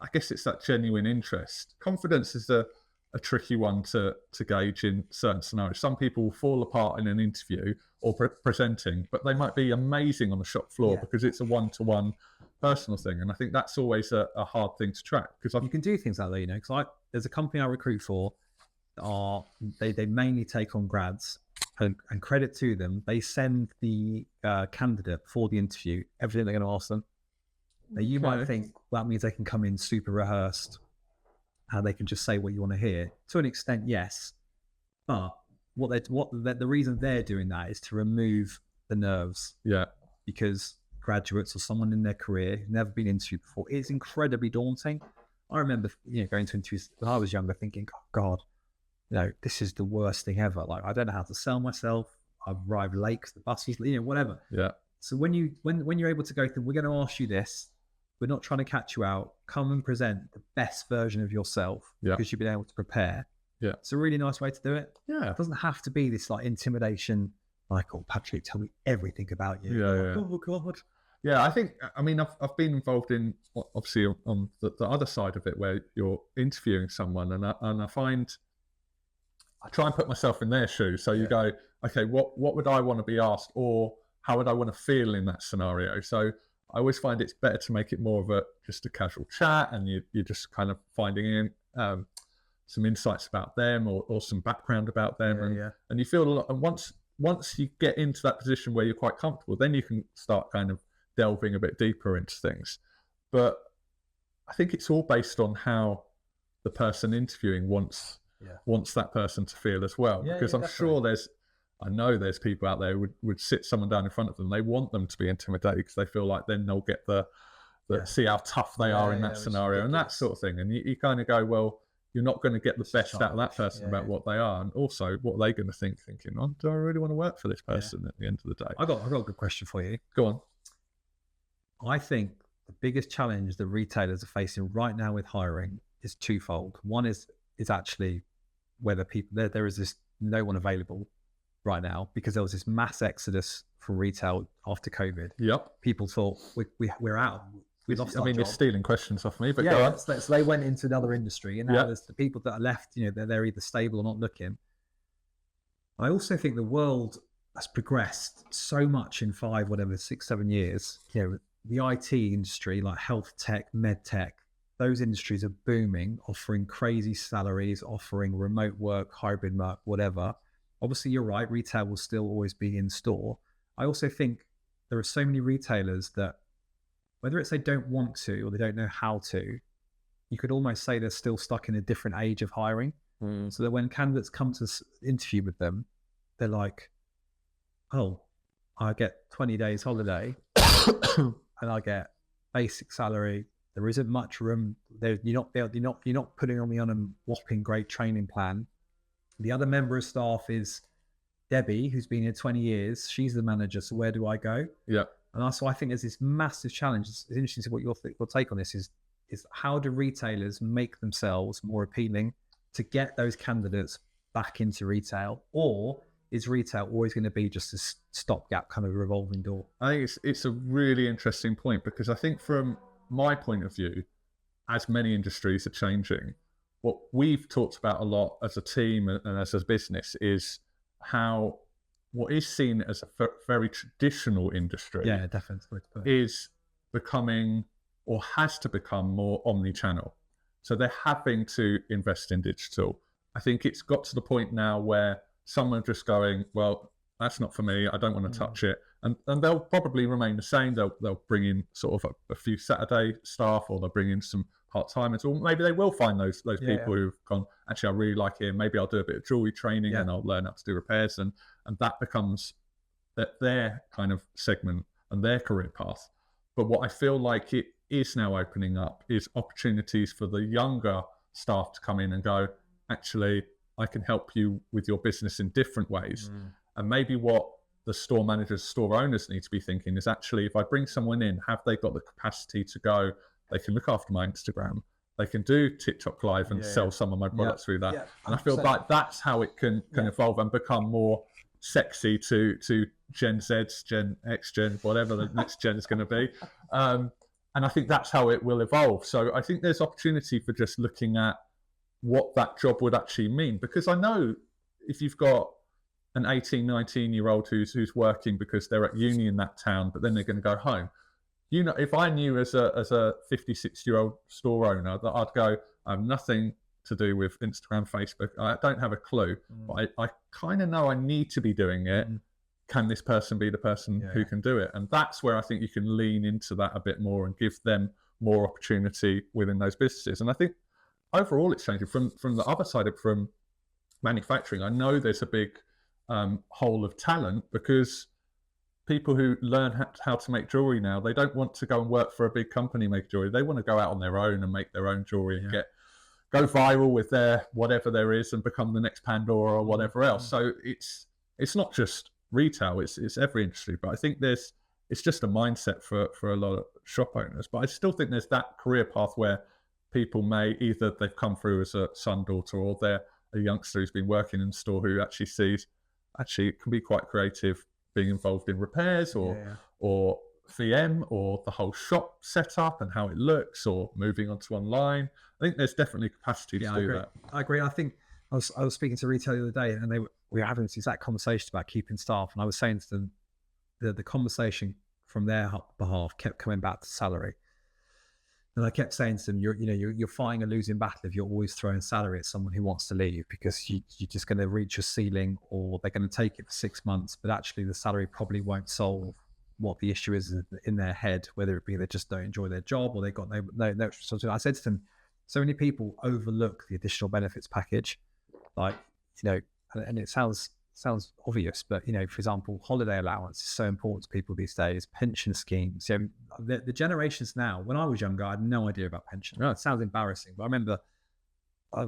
I guess it's that genuine interest. Confidence is a tricky one to gauge in certain scenarios. Some people will fall apart in an interview or presenting, but they might be amazing on the shop floor because it's a one-to-one personal thing. And I think that's always a hard thing to track, because you can do things like that, because there's a company I recruit for, they mainly take on grads, and credit to them, they send the candidate for the interview everything they're going to ask them. Now you might think that means they can come in super rehearsed, how they can just say what you want to hear. To an extent, yes, but the reason they're doing that is to remove the nerves. Because graduates or someone in their career who's never been interviewed before, it's incredibly daunting. I remember, going to interviews when I was younger, thinking, oh God, this is the worst thing ever. Like, I don't know how to sell myself. I've arrived late because the bus was, whatever. So when you're able to go through, we're going to ask you this. We're not trying to catch you out. Come and present the best version of yourself because you've been able to prepare. It's a really nice way to do it. It doesn't have to be this like intimidation, like, oh, Patrick, tell me everything about you. Oh God. I think, I've been involved in, obviously, on the other side of it, where you're interviewing someone, and I find I try and put myself in their shoes. So you go, okay, what would I want to be asked, or how would I want to feel in that scenario? So I always find it's better to make it more of just a casual chat, and you're just kind of finding in some insights about them or some background about them, and you feel a lot. And once you get into that position where you're quite comfortable, then you can start kind of delving a bit deeper into things. But I think it's all based on how the person interviewing wants that person to feel as well. Because I'm sure I know there's people out there who would sit someone down in front of them. They want them to be intimidated because they feel like then they'll get the see how tough they are in that scenario and that sort of thing. And you kind of go, well, you're not going to get the best out of that person about what they are, and also what are they going to thinking, oh, do I really want to work for this person at the end of the day? I got a good question for you. Go on. I think the biggest challenge that retailers are facing right now with hiring is twofold. One is actually whether there is this no one available right now, because there was this mass exodus from retail after COVID. People thought we're out. You're stealing questions off me, but go on. So they went into another industry, and now there's the people that are left, they're either stable or not looking. I also think the world has progressed so much in 6, 7 years. The IT industry, like health tech, med tech, those industries are booming, offering crazy salaries, offering remote work, hybrid work, whatever. Obviously, you're right, retail will still always be in store. I also think there are so many retailers that, whether it's they don't want to or they don't know how to, you could almost say they're still stuck in a different age of hiring. So that when candidates come to interview with them, they're like, oh, I get 20 days holiday and I get basic salary. There isn't much room. You're not putting me on a whopping great training plan. The other member of staff is Debbie, who's been here 20 years. She's the manager. So where do I go? And so I think there's this massive challenge. It's interesting to see what your take on this is how do retailers make themselves more appealing to get those candidates back into retail, or is retail always going to be just a stopgap kind of revolving door? I think it's a really interesting point, because I think from my point of view, as many industries are changing, what we've talked about a lot as a team and as a business is how what is seen as a very traditional industry, definitely, is becoming or has to become more omni-channel. So they're having to invest in digital. I think it's got to the point now where some are just going, well, that's not for me. I don't want to touch it. And they'll probably remain the same. They'll bring in sort of a few Saturday staff, or they'll bring in some part-timers, or maybe they will find those people who've gone, actually, I really like it. Maybe I'll do a bit of jewelry training and I'll learn how to do repairs. And that becomes their kind of segment and their career path. But what I feel like it is now opening up is opportunities for the younger staff to come in and go, actually, I can help you with your business in different ways. And maybe what the store managers, store owners need to be thinking is, actually, if I bring someone in, have they got the capacity to go, they can look after my Instagram, they can do TikTok live and sell some of my products through that. And I feel like that's how it can evolve and become more sexy to Gen Zs, Gen X, Gen whatever the next gen is going to be. And I think that's how it will evolve. So I think there's opportunity for just looking at what that job would actually mean. Because I know if you've got an 18, 19-year-old who's working because they're at uni in that town, but then they're going to go home. You know, if I knew as a 56-year-old store owner that I'd go, I have nothing to do with Instagram, Facebook, I don't have a clue, but I kind of know I need to be doing it. Can this person be the person who can do it? And that's where I think you can lean into that a bit more and give them more opportunity within those businesses. And I think overall it's changing from the other side of from manufacturing. I know there's a big hole of talent, because people who learn how to make jewelry now, they don't want to go and work for a big company make jewelry. They want to go out on their own and make their own jewelry and go viral with their whatever there is and become the next Pandora or whatever else. So it's not just retail, it's every industry. But I think it's just a mindset for a lot of shop owners. But I still think there's that career path where people may either they've come through as a son, daughter, or they're a youngster who's been working in the store who actually sees it can be quite creative being involved in repairs or VM or the whole shop setup and how it looks, or moving onto online. I think there's definitely capacity to do that. I agree. I think I was speaking to retail the other day, and we were having this exact conversation about keeping staff, and I was saying to them the conversation from their behalf kept coming back to salary. And I kept saying to them, you're fighting a losing battle if you're always throwing salary at someone who wants to leave, because you're just going to reach a ceiling, or they're going to take it for 6 months, but actually the salary probably won't solve what the issue is in their head, whether it be they just don't enjoy their job or they got no. So I said to them, so many people overlook the additional benefits package, like, and it sounds obvious, but for example, holiday allowance is so important to people these days. Pension schemes, the generations now. When I was younger, I had no idea about pension. It sounds embarrassing, but I remember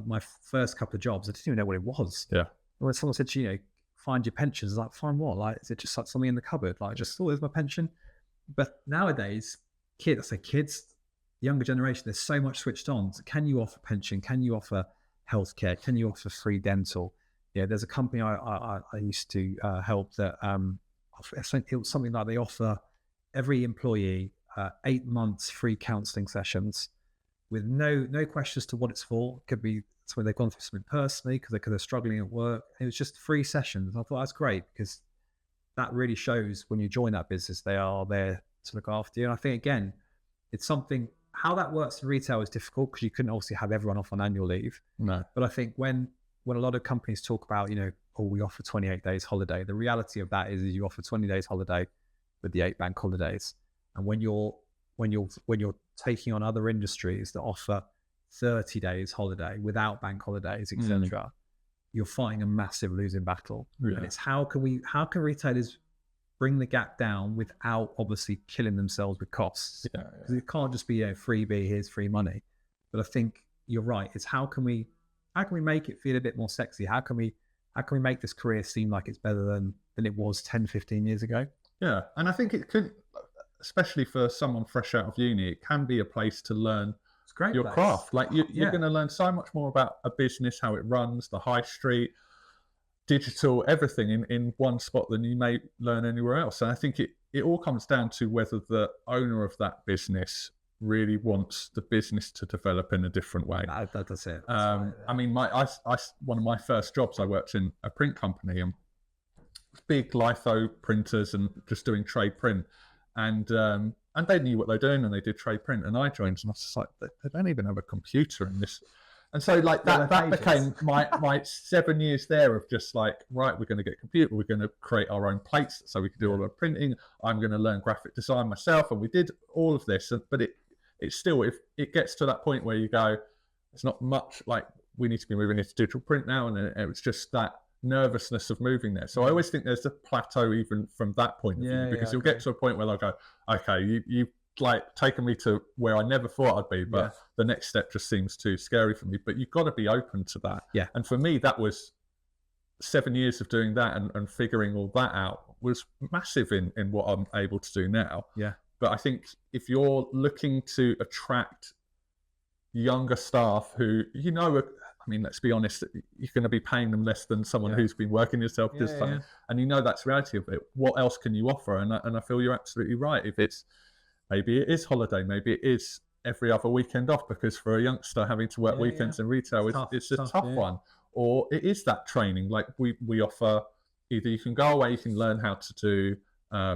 my first couple of jobs, I didn't even know what it was. When someone said to you, find your pension, I was like, find what? Like, is it just like something in the cupboard? Like, just there's my pension. But nowadays, kids, younger generation, there's so much switched on. So can you offer pension? Can you offer healthcare? Can you offer free dental? There's a company I used to help that it was something like they offer every employee 8 months free counselling sessions with no questions to what it's for. It could be something they've gone through something personally because they're struggling at work. It was just free sessions. I thought that's great, because that really shows when you join that business, they are there to look after you. And I think, again, it's something, how that works in retail is difficult because you couldn't obviously have everyone off on annual leave. No. But I think when a lot of companies talk about, we offer 28 days holiday, the reality of that is you offer 20 days holiday with the 8 bank holidays. And when you're taking on other industries that offer 30 days holiday without bank holidays, etc., you're fighting a massive losing battle. And it's how can retailers bring the gap down without obviously killing themselves with costs? Because it can't just be freebie, here's free money. But I think you're right. It's how can we make it feel a bit more sexy? How can we make this career seem like it's better than it was 10, 15 years ago? Yeah. And I think it could, especially for someone fresh out of uni, it can be a place to learn your craft. Like you're going to learn so much more about a business, how it runs, the high street, digital, everything in one spot than you may learn anywhere else. And I think it all comes down to whether the owner of that business really wants the business to develop in a different way. That's it. I mean, one of my first jobs, I worked in a print company, and big litho printers and just doing trade print, and they knew what they're doing, and they did trade print. And I joined, and I was just like, they don't even have a computer in this. And so like that became my 7 years there of just like, right, we're going to get a computer, we're going to create our own plates so we can do all our printing. I'm going to learn graphic design myself, and we did all of this. But it's still, if it gets to that point where you go, it's not much like we need to be moving into digital print now, and it was just that nervousness of moving there. So I always think there's a plateau even from that point of view, because you'll get to a point where they'll go, okay, you've like taken me to where I never thought I'd be, but the next step just seems too scary for me. But you've got to be open to that. Yeah. And for me, that was 7 years of doing that and figuring all that out was massive in what I'm able to do now. Yeah. But I think if you're looking to attract younger staff who, you know, I mean, let's be honest, you're going to be paying them less than someone who's been working yourself, and you know that's the reality of it. What else can you offer? And I feel you're absolutely right. If it's, maybe it is holiday, maybe it is every other weekend off, because for a youngster having to work weekends in retail, it's a tough one. Or it is that training, like we offer, either you can go away, you can learn how to do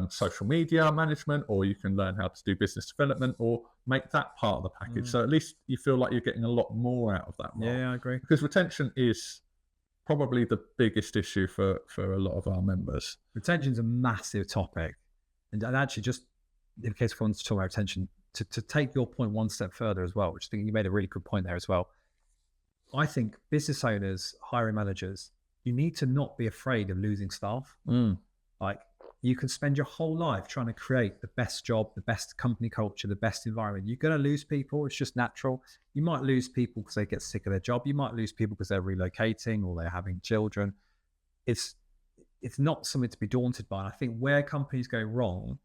social media management, or you can learn how to do business development, or make that part of the package. So at least you feel like you're getting a lot more out of that. Yeah, I agree. Because retention is probably the biggest issue for a lot of our members. Retention's a massive topic. And actually, just in case I want to talk about retention, to take your point one step further as well, which I think you made a really good point there as well. I think business owners, hiring managers, you need to not be afraid of losing staff. Like, you can spend your whole life trying to create the best job, the best company culture, the best environment. You're going to lose people. It's just natural. You might lose people because they get sick of their job. You might lose people because they're relocating or they're having children. It's not something to be daunted by. And I think where companies go wrong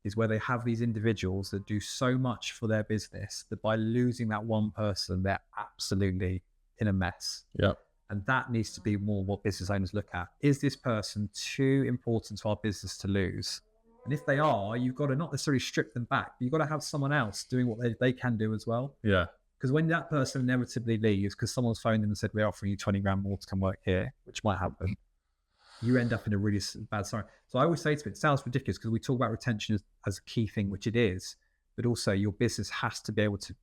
is where they have these individuals that do so much for their business that by losing that one person, they're absolutely in a mess. Yeah. And that needs to be more what business owners look at. Is this person too important to our business to lose? And if they are, you've got to not necessarily strip them back, but you've got to have someone else doing what they can do as well. Yeah. Because when that person inevitably leaves, because someone's phoned them and said, we're offering you 20 grand more to come work here, which might happen, you end up in a really bad scenario. So I always say to them, it sounds ridiculous because we talk about retention as a key thing, which it is, but also your business has to be able to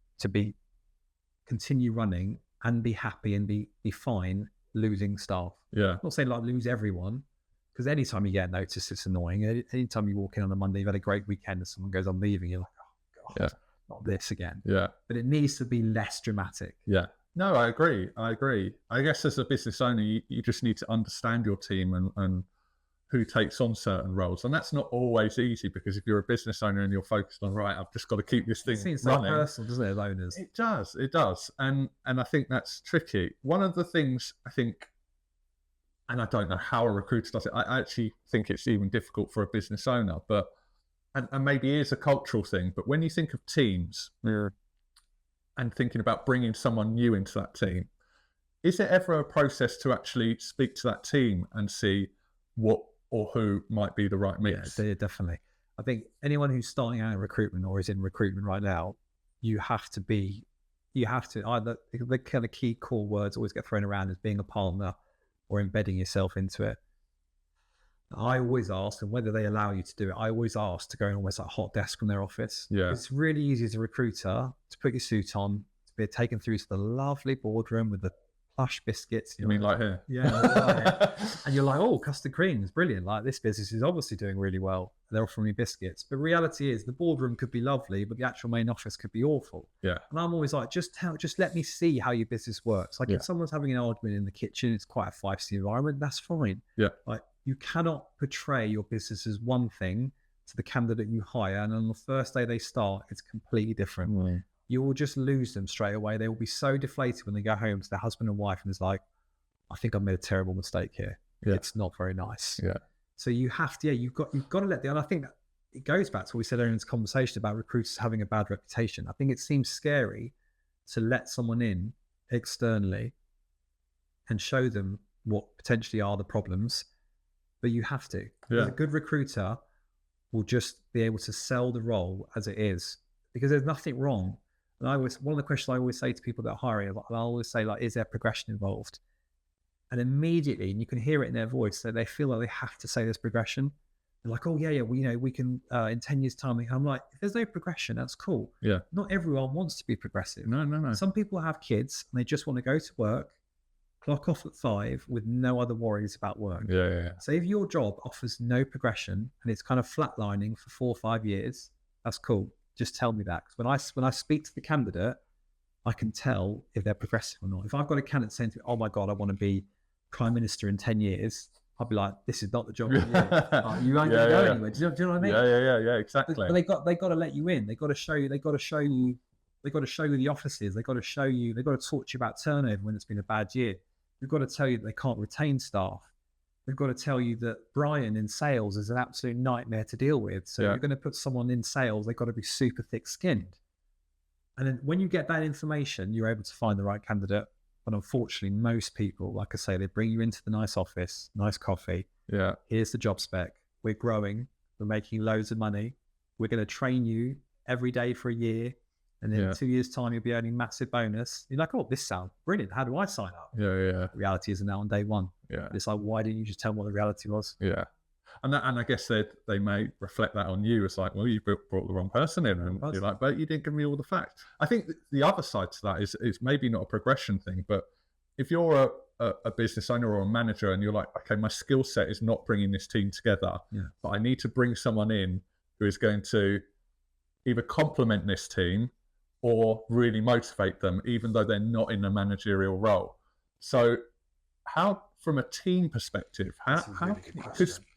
continue running and be happy and be fine losing staff. Yeah. I'm not saying like lose everyone, because anytime you get noticed, it's annoying. Anytime you walk in on a Monday, you've had a great weekend and someone goes, I'm leaving, you're like, oh God, not this again. Yeah. But it needs to be less dramatic. Yeah. No, I agree. I guess as a business owner, you just need to understand your team and who takes on certain roles. And that's not always easy, because if you're a business owner and you're focused on, right, I've just got to keep this thing running. It's so personal, doesn't it, as owners? It does. And I think that's tricky. One of the things I think, and I don't know how a recruiter does it, I actually think it's even difficult for a business owner, but, and maybe it is a cultural thing, but when you think of teams and thinking about bringing someone new into that team, is there ever a process to actually speak to that team and see what or who might be the right mix? Yeah, definitely. I think anyone who's starting out in recruitment or is in recruitment right now, you have to either, the kind of key core words always get thrown around as being a partner or embedding yourself into it. I always ask, and whether they allow you to do it, I always ask to go in almost like a hot desk from their office. Yeah. It's really easy as a recruiter to put your suit on, to be taken through to the lovely boardroom with the plush biscuits. You mean like here? Yeah. And you're like, oh, custard cream is brilliant. Like, this business is obviously doing really well. They're offering me biscuits. But reality is the boardroom could be lovely, but the actual main office could be awful. Yeah. And I'm always like, just let me see how your business works. Like, if someone's having an argument in the kitchen, it's quite a 5C environment, that's fine. Yeah. Like, you cannot portray your business as one thing to the candidate you hire, and on the first day they start, it's completely different. You will just lose them straight away. They will be so deflated when they go home to their husband and wife and it's like, I think I've made a terrible mistake here. Yeah. It's not very nice. Yeah. So you have to, you've got to let and I think that it goes back to what we said earlier in this conversation about recruiters having a bad reputation. I think it seems scary to let someone in externally and show them what potentially are the problems, but you have to. Yeah. A good recruiter will just be able to sell the role as it is. because there's nothing wrong. And one of the questions I always say to people that are hiring, and I always say, like, is there progression involved? And immediately, and you can hear it in their voice, that they feel like they have to say there's progression. They're like, oh yeah, we can in 10 years time. I'm like, if there's no progression, that's cool. Yeah. Not everyone wants to be progressive. No. Some people have kids and they just want to go to work, clock off at 5 with no other worries about work. Yeah. So if your job offers no progression and it's kind of flatlining for 4 or 5 years, that's cool. Just tell me that. Because when I speak to the candidate, I can tell if they're progressive or not. If I've got a candidate saying to me, oh my God, I want to be Prime Minister in 10 years, I'll be like, this is not the job for you. You ain't going to go anywhere. Do you know what I mean? Yeah, exactly. But they got to let you in. They got to show you the offices. They got to talk to you about turnover when it's been a bad year. They've got to tell you that they can't retain staff. They've got to tell you that Brian in sales is an absolute nightmare to deal with. So you're going to put someone in sales, they've got to be super thick-skinned. And then when you get that information, you're able to find the right candidate. But unfortunately, most people, like I say, they bring you into the nice office, nice coffee. Yeah. Here's the job spec. We're growing. We're making loads of money. We're going to train you every day for a year. And then in 2 years' time, you'll be earning massive bonus. You're like, oh, this sounds brilliant. How do I sign up? Yeah. The reality isn't that on day one. Yeah. It's like, why didn't you just tell them what the reality was? Yeah. And I guess they may reflect that on you. It's like, well, you brought the wrong person in, and you're like, but you didn't give me all the facts. I think the other side to that is maybe not a progression thing, but if you're a business owner or a manager and you're like, okay, my skill set is not bringing this team together, but I need to bring someone in who is going to either complement this team or really motivate them, even though they're not in a managerial role. So how, from a team perspective,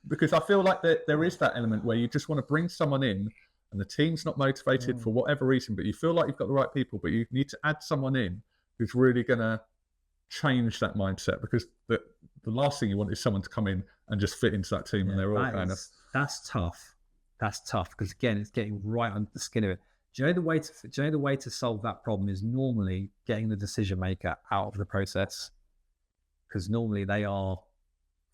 because I feel like there is that element where you just want to bring someone in and the team's not motivated for whatever reason, but you feel like you've got the right people, but you need to add someone in who's really going to change that mindset, because the last thing you want is someone to come in and just fit into that team and they're all kind of... That's tough because, again, it's getting right under the skin of it. Do you know the way to solve that problem is normally getting the decision maker out of the process? Because normally they are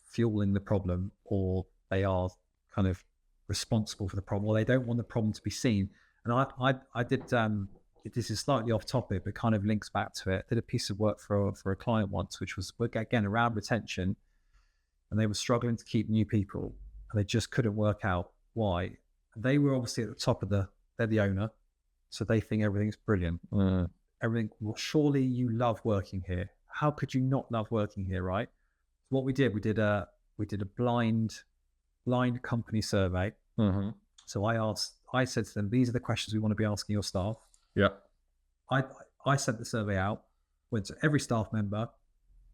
fueling the problem, or they are kind of responsible for the problem, or they don't want the problem to be seen. And I did, this is slightly off topic, but kind of links back to it. I did a piece of work for a client once, which was, again, around retention. And they were struggling to keep new people, and they just couldn't work out why. They were obviously at the top of they're the owner, so they think everything's brilliant. Everything, well, surely you love working here. How could you not love working here, right? So what we did a blind company survey. So I said to them, these are the questions we want to be asking your staff. Yeah. I sent the survey out, went to every staff member.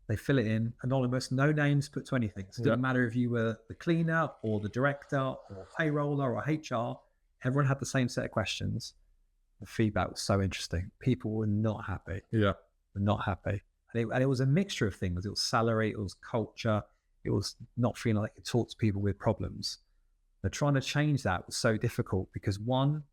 They fill it in, anonymous, no names put to anything. So it didn't matter if you were the cleaner or the director or payroller or HR. Everyone had the same set of questions. The feedback was so interesting. People were not happy. Yeah. Were not happy. And it was a mixture of things. It was salary, it was culture, it was not feeling like you talk to people with problems. But trying to change that was so difficult because, one,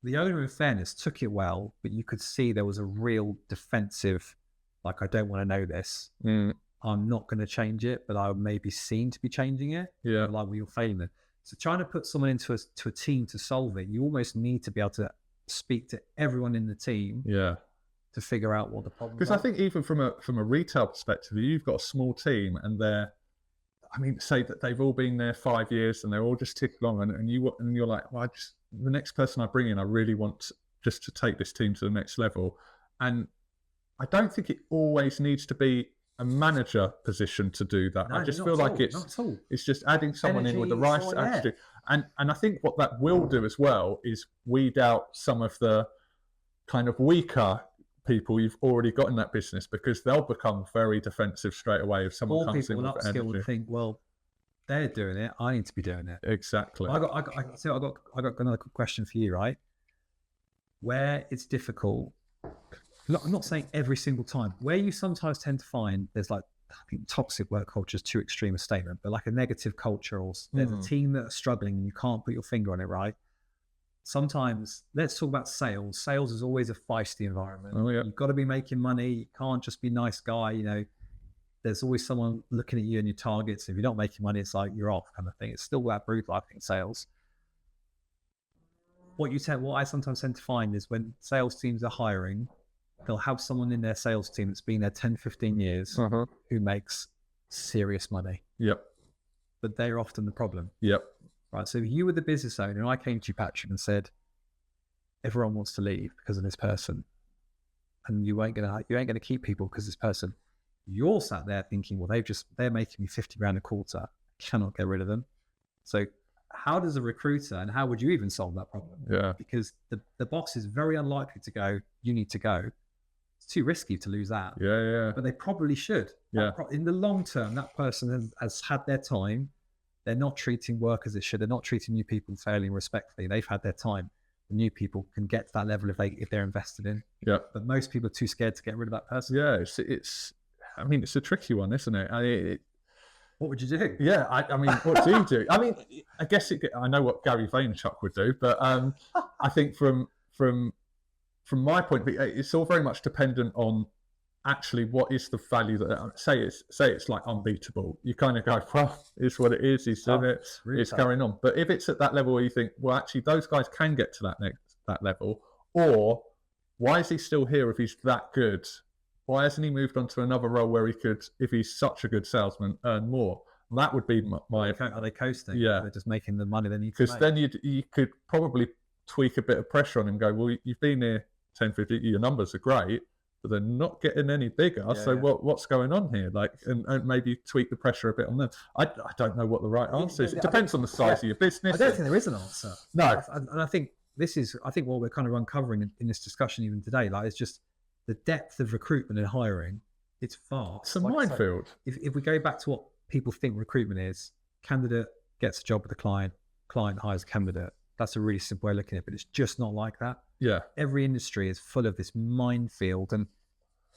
the owner, in fairness, took it well, but you could see there was a real defensive, like, I don't want to know this. I'm not going to change it, but I may be seen to be changing it. Yeah. Like, well, you're failing it. So trying to put someone into a team to solve it, you almost need to be able to speak to everyone in the team. Yeah. To figure out what the problem is. Because I think even from a retail perspective, you've got a small team and say that they've all been there 5 years and they're all just ticking along, and you're like, well, the next person I bring in, I really want just to take this team to the next level. And I don't think it always needs to be a manager position to do that. No, I just feel like it's just adding someone in with the right attitude. And I think what that will do as well is weed out some of the kind of weaker people you've already got in that business, because they'll become very defensive straight away if someone comes in with energy. Would think, well, they're doing it, I need to be doing it. Exactly. I got another question for you, right? Where it's difficult, I'm not saying every single time, where you sometimes tend to find there's like, I think toxic work culture is too extreme a statement, but like a negative culture, or there's a team that are struggling and you can't put your finger on it, right? Sometimes, let's talk about sales. Sales is always a feisty environment. Oh, yeah. You've got to be making money. You can't just be nice guy. You know, there's always someone looking at you and your targets. If you're not making money, it's like you're off kind of thing. It's still that brutal, I think, sales. what I sometimes tend to find is when sales teams are hiring, they'll have someone in their sales team that's been there 10, 15 years who makes serious money. Yep. But they're often the problem. Yep. Right. So if you were the business owner and I came to you, Patrick, and said, everyone wants to leave because of this person, and you ain't gonna keep people because of this person, you're sat there thinking, well, they're making me 50 grand a quarter. I cannot get rid of them. So how does a recruiter, and how would you even solve that problem? Yeah. Because the boss is very unlikely to go, you need to go. It's too risky to lose that. Yeah. But they probably should. Yeah. In the long term, that person has had their time. They're not treating work as it should. They're not treating new people fairly and respectfully. They've had their time. The new people can get to that level if they're invested in. Yeah. But most people are too scared to get rid of that person. Yeah. It's a tricky one, isn't it? What would you do? Yeah, I mean, what do you do? I mean, I guess I know what Gary Vaynerchuk would do, but I think from my point of view, it's all very much dependent on actually what is the value that say it's like unbeatable. You kind of go, well, it's what it is. He's done it. Really it's tough. going on. But if it's at that level where you think, well, actually, those guys can get to that level, or why is he still here if he's that good? Why hasn't he moved on to another role where he could, if he's such a good salesman, earn more? And that would be my. Are they coasting? Yeah, they're just making the money they need to make. Because then you could probably tweak a bit of pressure on him and go, well, you've been here 10, 15, your numbers are great, but they're not getting any bigger. Yeah, so what's going on here? Like, and maybe tweak the pressure a bit on them. I don't know what the right answer is. It depends on the size of your business. I don't think there is an answer. No, and I think what we're kind of uncovering in this discussion even today, like, it's just the depth of recruitment and hiring. It's vast. It's a minefield. If we go back to what people think recruitment is, candidate gets a job with a client hires a candidate. That's a really simple way of looking at it, but it's just not like that. Yeah. Every industry is full of this minefield and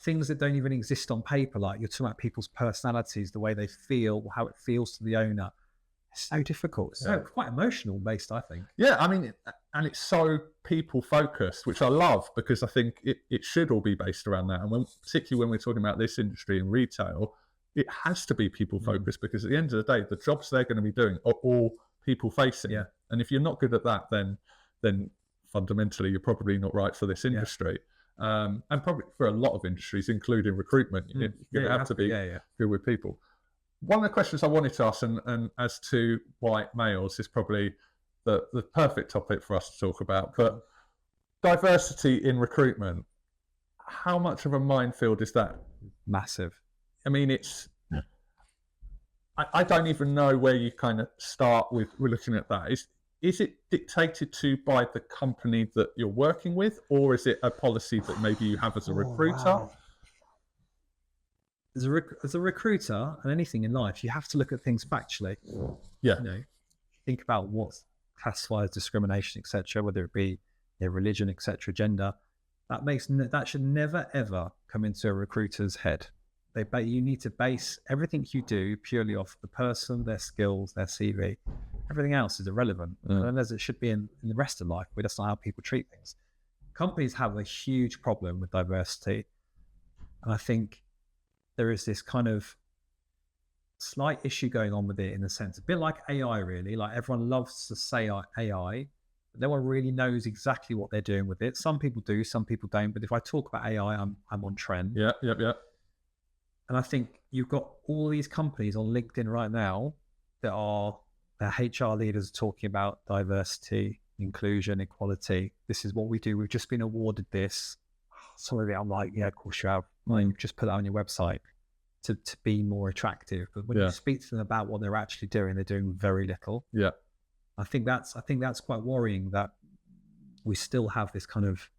things that don't even exist on paper. Like, you're talking about people's personalities, the way they feel, how it feels to the owner. It's so difficult. It's quite emotional based, I think. Yeah, I mean, and it's so people focused, which I love, because I think it should all be based around that. And particularly when we're talking about this industry in retail, it has to be people focused, because at the end of the day, the jobs they're going to be doing are all people facing. Yeah. And if you're not good at that, then fundamentally you're probably not right for this industry. And probably for a lot of industries, including recruitment, you have to be good with people. One of the questions I wanted to ask, and as to white males, is probably the perfect topic for us to talk about, but diversity in recruitment, how much of a minefield is that? Massive. I mean, I don't even know where you kind of start with looking at that. Is it dictated to by the company that you're working with, or is it a policy that maybe you have as a recruiter? Wow. As a recruiter and anything in life, you have to look at things factually. Yeah. Think about what's classified as discrimination, etc., whether it be religion, etc., gender. That should never ever come into a recruiter's head. You need to base everything you do purely off the person, their skills, their CV. Everything else is irrelevant, and as it should be in the rest of life. But that's not how people treat things. Companies have a huge problem with diversity, and I think there is this kind of slight issue going on with it, in a sense, a bit like AI, really. Like, everyone loves to say AI, but no one really knows exactly what they're doing with it. Some people do, some people don't. But if I talk about AI, I'm on trend. Yeah. And I think you've got all these companies on LinkedIn right now that are their HR leaders talking about diversity, inclusion, equality. This is what we do. We've just been awarded this. Some of it, I'm like, yeah, of course you have. Just put that on your website to be more attractive. But when you speak to them about what they're actually doing, they're doing very little. Yeah. I think that's quite worrying, that we still have this kind of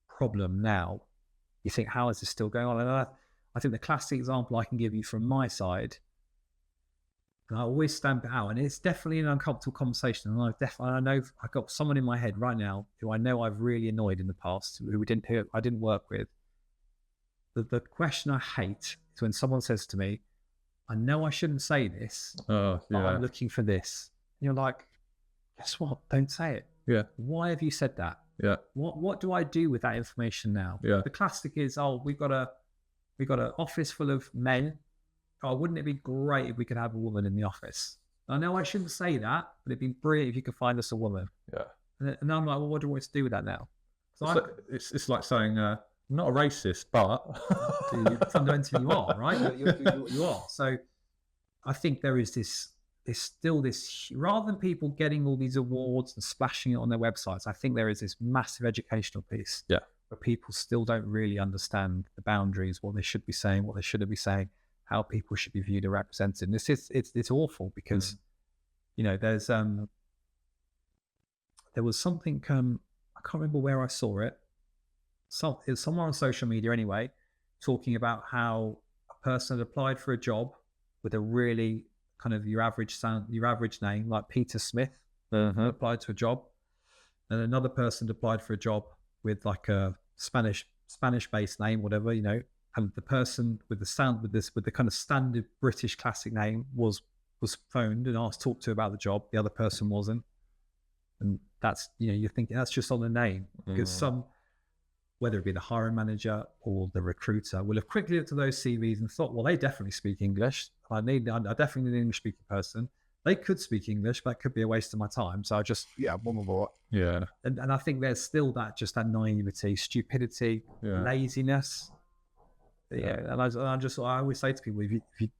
problem now. You think, how is this still going on? And I think the classic example I can give you from my side, and I always stamp it out, and it's definitely an uncomfortable conversation. And I know I've got someone in my head right now who I know I've really annoyed in the past, who I didn't work with. The question I hate is when someone says to me, I know I shouldn't say this, but I'm looking for this. And you're like, guess what? Don't say it. Yeah. Why have you said that? Yeah. What do I do with that information now? Yeah. The classic is, we've got an office full of men. Oh, wouldn't it be great if we could have a woman in the office? I know I shouldn't say that, but it'd be brilliant if you could find us a woman. Yeah. And I'm like, well, what do I want to do with that now? It's like saying, I'm not a racist, but fundamentally you are, right? You are. So I think there's still this, rather than people getting all these awards and splashing it on their websites, I think there is this massive educational piece. Yeah. Where people still don't really understand the boundaries, what they should be saying, what they shouldn't be saying, how people should be viewed or represented. And it's awful because, there's there was something, I can't remember where I saw it. It was somewhere on social media anyway, talking about how a person had applied for a job with a really kind of your average name, like Peter Smith, applied to a job, and another person applied for a job with like a Spanish-based name, whatever, and the person with the kind of standard British classic name was phoned and asked to talk to about the job. The other person wasn't, and that's you're thinking that's just on the name, because whether it be the hiring manager or the recruiter will have quickly looked at those CVs and thought, well, they definitely speak English. I definitely need an English speaking person. They could speak English, but that could be a waste of my time. So I just, Yeah. And I think there's still that naivety, stupidity, laziness. Yeah. And I always say to people,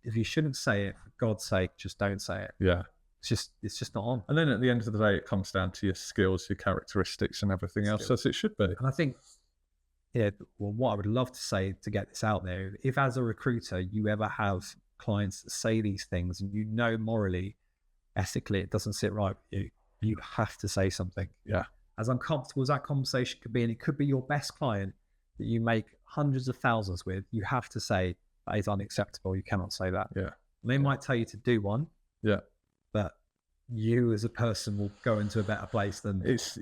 if you shouldn't say it, for God's sake, just don't say it. Yeah. It's just not on. And then at the end of the day, it comes down to your skills, your characteristics and everything else, as it should be. And I think, what I would love to say to get this out there, if as a recruiter, you ever have clients that say these things and morally, ethically, it doesn't sit right with you have to say something. Yeah. As uncomfortable as that conversation could be, and it could be your best client that you make hundreds of thousands with, you have to say that is unacceptable. You cannot say that. Yeah. And they might tell you to do one. Yeah. But you as a person will go into a better place than it's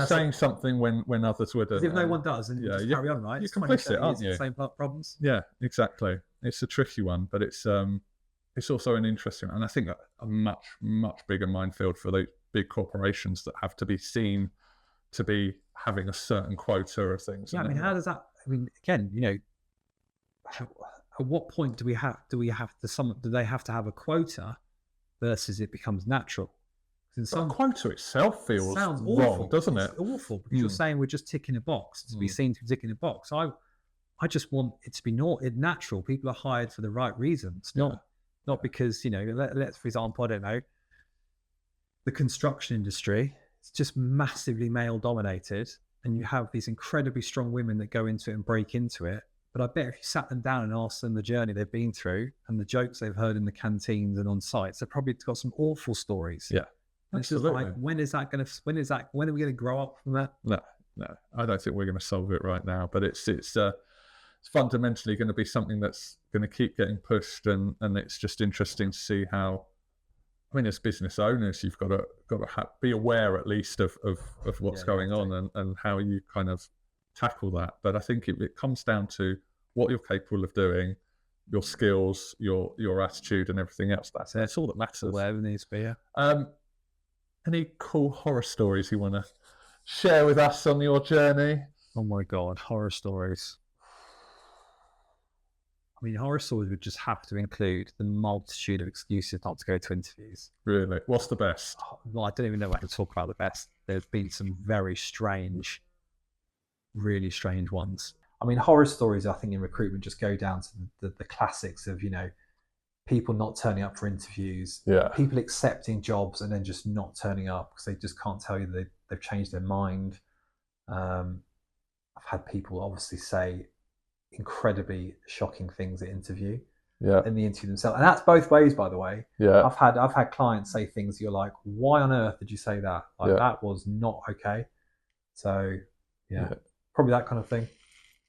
saying something when others wouldn't. If no one does, and you just carry on, right? You're complicit, aren't you? Same problems. Yeah, exactly. It's a tricky one, but it's also an interesting one. And I think a much, much bigger minefield for the big corporations that have to be seen to be having a certain quota of things. Yeah, how does that? Again, at what point do they have to have a quota versus it becomes natural? Because quota itself sounds awful, wrong, doesn't it? It's awful because you're saying we're just ticking a box to be seen to be ticking a box. I just want it to be natural. People are hired for the right reasons, not because let's, for example, I don't know, the construction industry. It's just massively male dominated, and you have these incredibly strong women that go into it and break into it. But I bet if you sat them down and asked them the journey they've been through and the jokes they've heard in the canteens and on sites, they've probably got some awful stories. Yeah, it's just like, when are we going to grow up from that? No, I don't think we're going to solve it right now. But it's fundamentally going to be something that's going to keep getting pushed, and it's just interesting to see how. I mean, as business owners, you've got to be aware at least of what's going on and how you kind of tackle that. But I think it comes down to what you're capable of doing, your skills, your attitude, and everything else. That's all that matters. Whatever needs to be. Yeah. Any cool horror stories you want to share with us on your journey? Oh my God, horror stories. I mean, horror stories would just have to include the multitude of excuses not to go to interviews. Really? What's the best? Well, I don't even know how to talk about the best. There's been some very strange, really strange ones. I mean, horror stories, I think, in recruitment just go down to the classics of, people not turning up for interviews, people accepting jobs and then just not turning up because they just can't tell you they've changed their mind. I've had people obviously say incredibly shocking things at interview in the interview themselves, and that's both ways, by the way. I've had clients say things you're like, why on earth did you say that? That was not okay. So probably that kind of thing.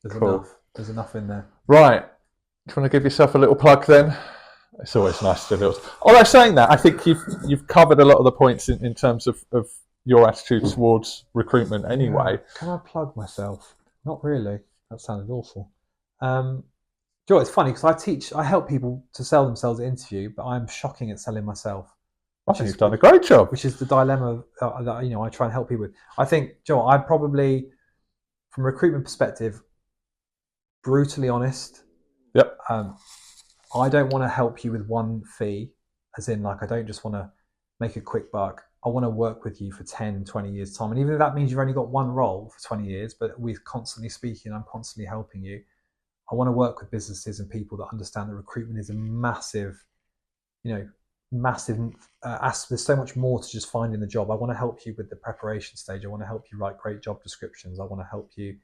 There's enough in there. Right, do you want to give yourself a little plug then? It's always nice to do. Although saying that, I think you've covered a lot of the points in terms of your attitude towards recruitment anyway. Can I plug myself? Not really. That sounded awful. Joe, it's funny because I help people to sell themselves at interview, but I'm shocking at selling myself. I think you've done a great job. Which is the dilemma that I try and help people with. I think, Joe, I'm probably, from a recruitment perspective, brutally honest. Yep. I don't want to help you with one fee, as in, like, I don't just want to make a quick buck. I want to work with you for 10, 20 years time. And even if that means you've only got one role for 20 years, but we're constantly speaking, I'm constantly helping you. I want to work with businesses and people that understand that recruitment is a massive, massive, there's so much more to just finding the job. I want to help you with the preparation stage. I want to help you write great job descriptions. I want to help you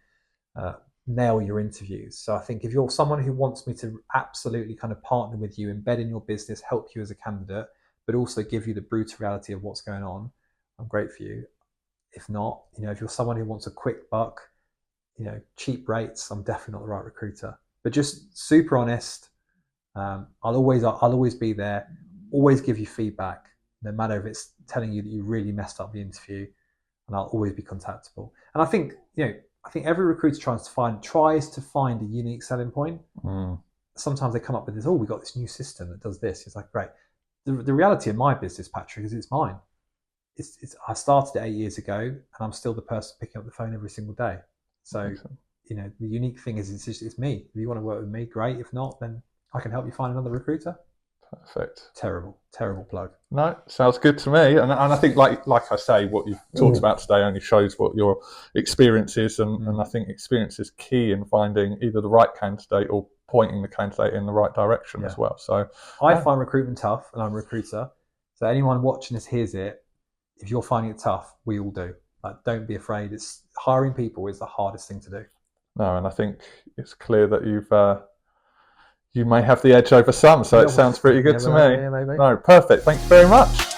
nail your interviews. So I think if you're someone who wants me to absolutely kind of partner with you, embed in your business, help you as a candidate, but also give you the brutal reality of what's going on, I'm great for you. If not, if you're someone who wants a quick buck, cheap rates, I'm definitely not the right recruiter. But just super honest. I'll always be there, always give you feedback, no matter if it's telling you that you really messed up the interview, and I'll always be contactable. And I think every recruiter tries to find a unique selling point. Sometimes they come up with this, we got this new system that does this. It's like, great. The reality of my business, Patrick, is it's mine. I started it 8 years ago, and I'm still the person picking up the phone every single day. So, the unique thing is it's me. If you want to work with me, great. If not, then I can help you find another recruiter. Perfect. Terrible plug. No, sounds good to me. And I think, like I say, what you've talked about today only shows what your experience is. And I think experience is key in finding either the right candidate or pointing the candidate in the right direction as well. So I find recruitment tough, and I'm a recruiter. So anyone watching this hears it. If you're finding it tough, we all do. Don't be afraid. Hiring people is the hardest thing to do. No, and I think it's clear that you may have the edge over some. So it sounds pretty good to me. Yeah, maybe. No, perfect. Thanks very much.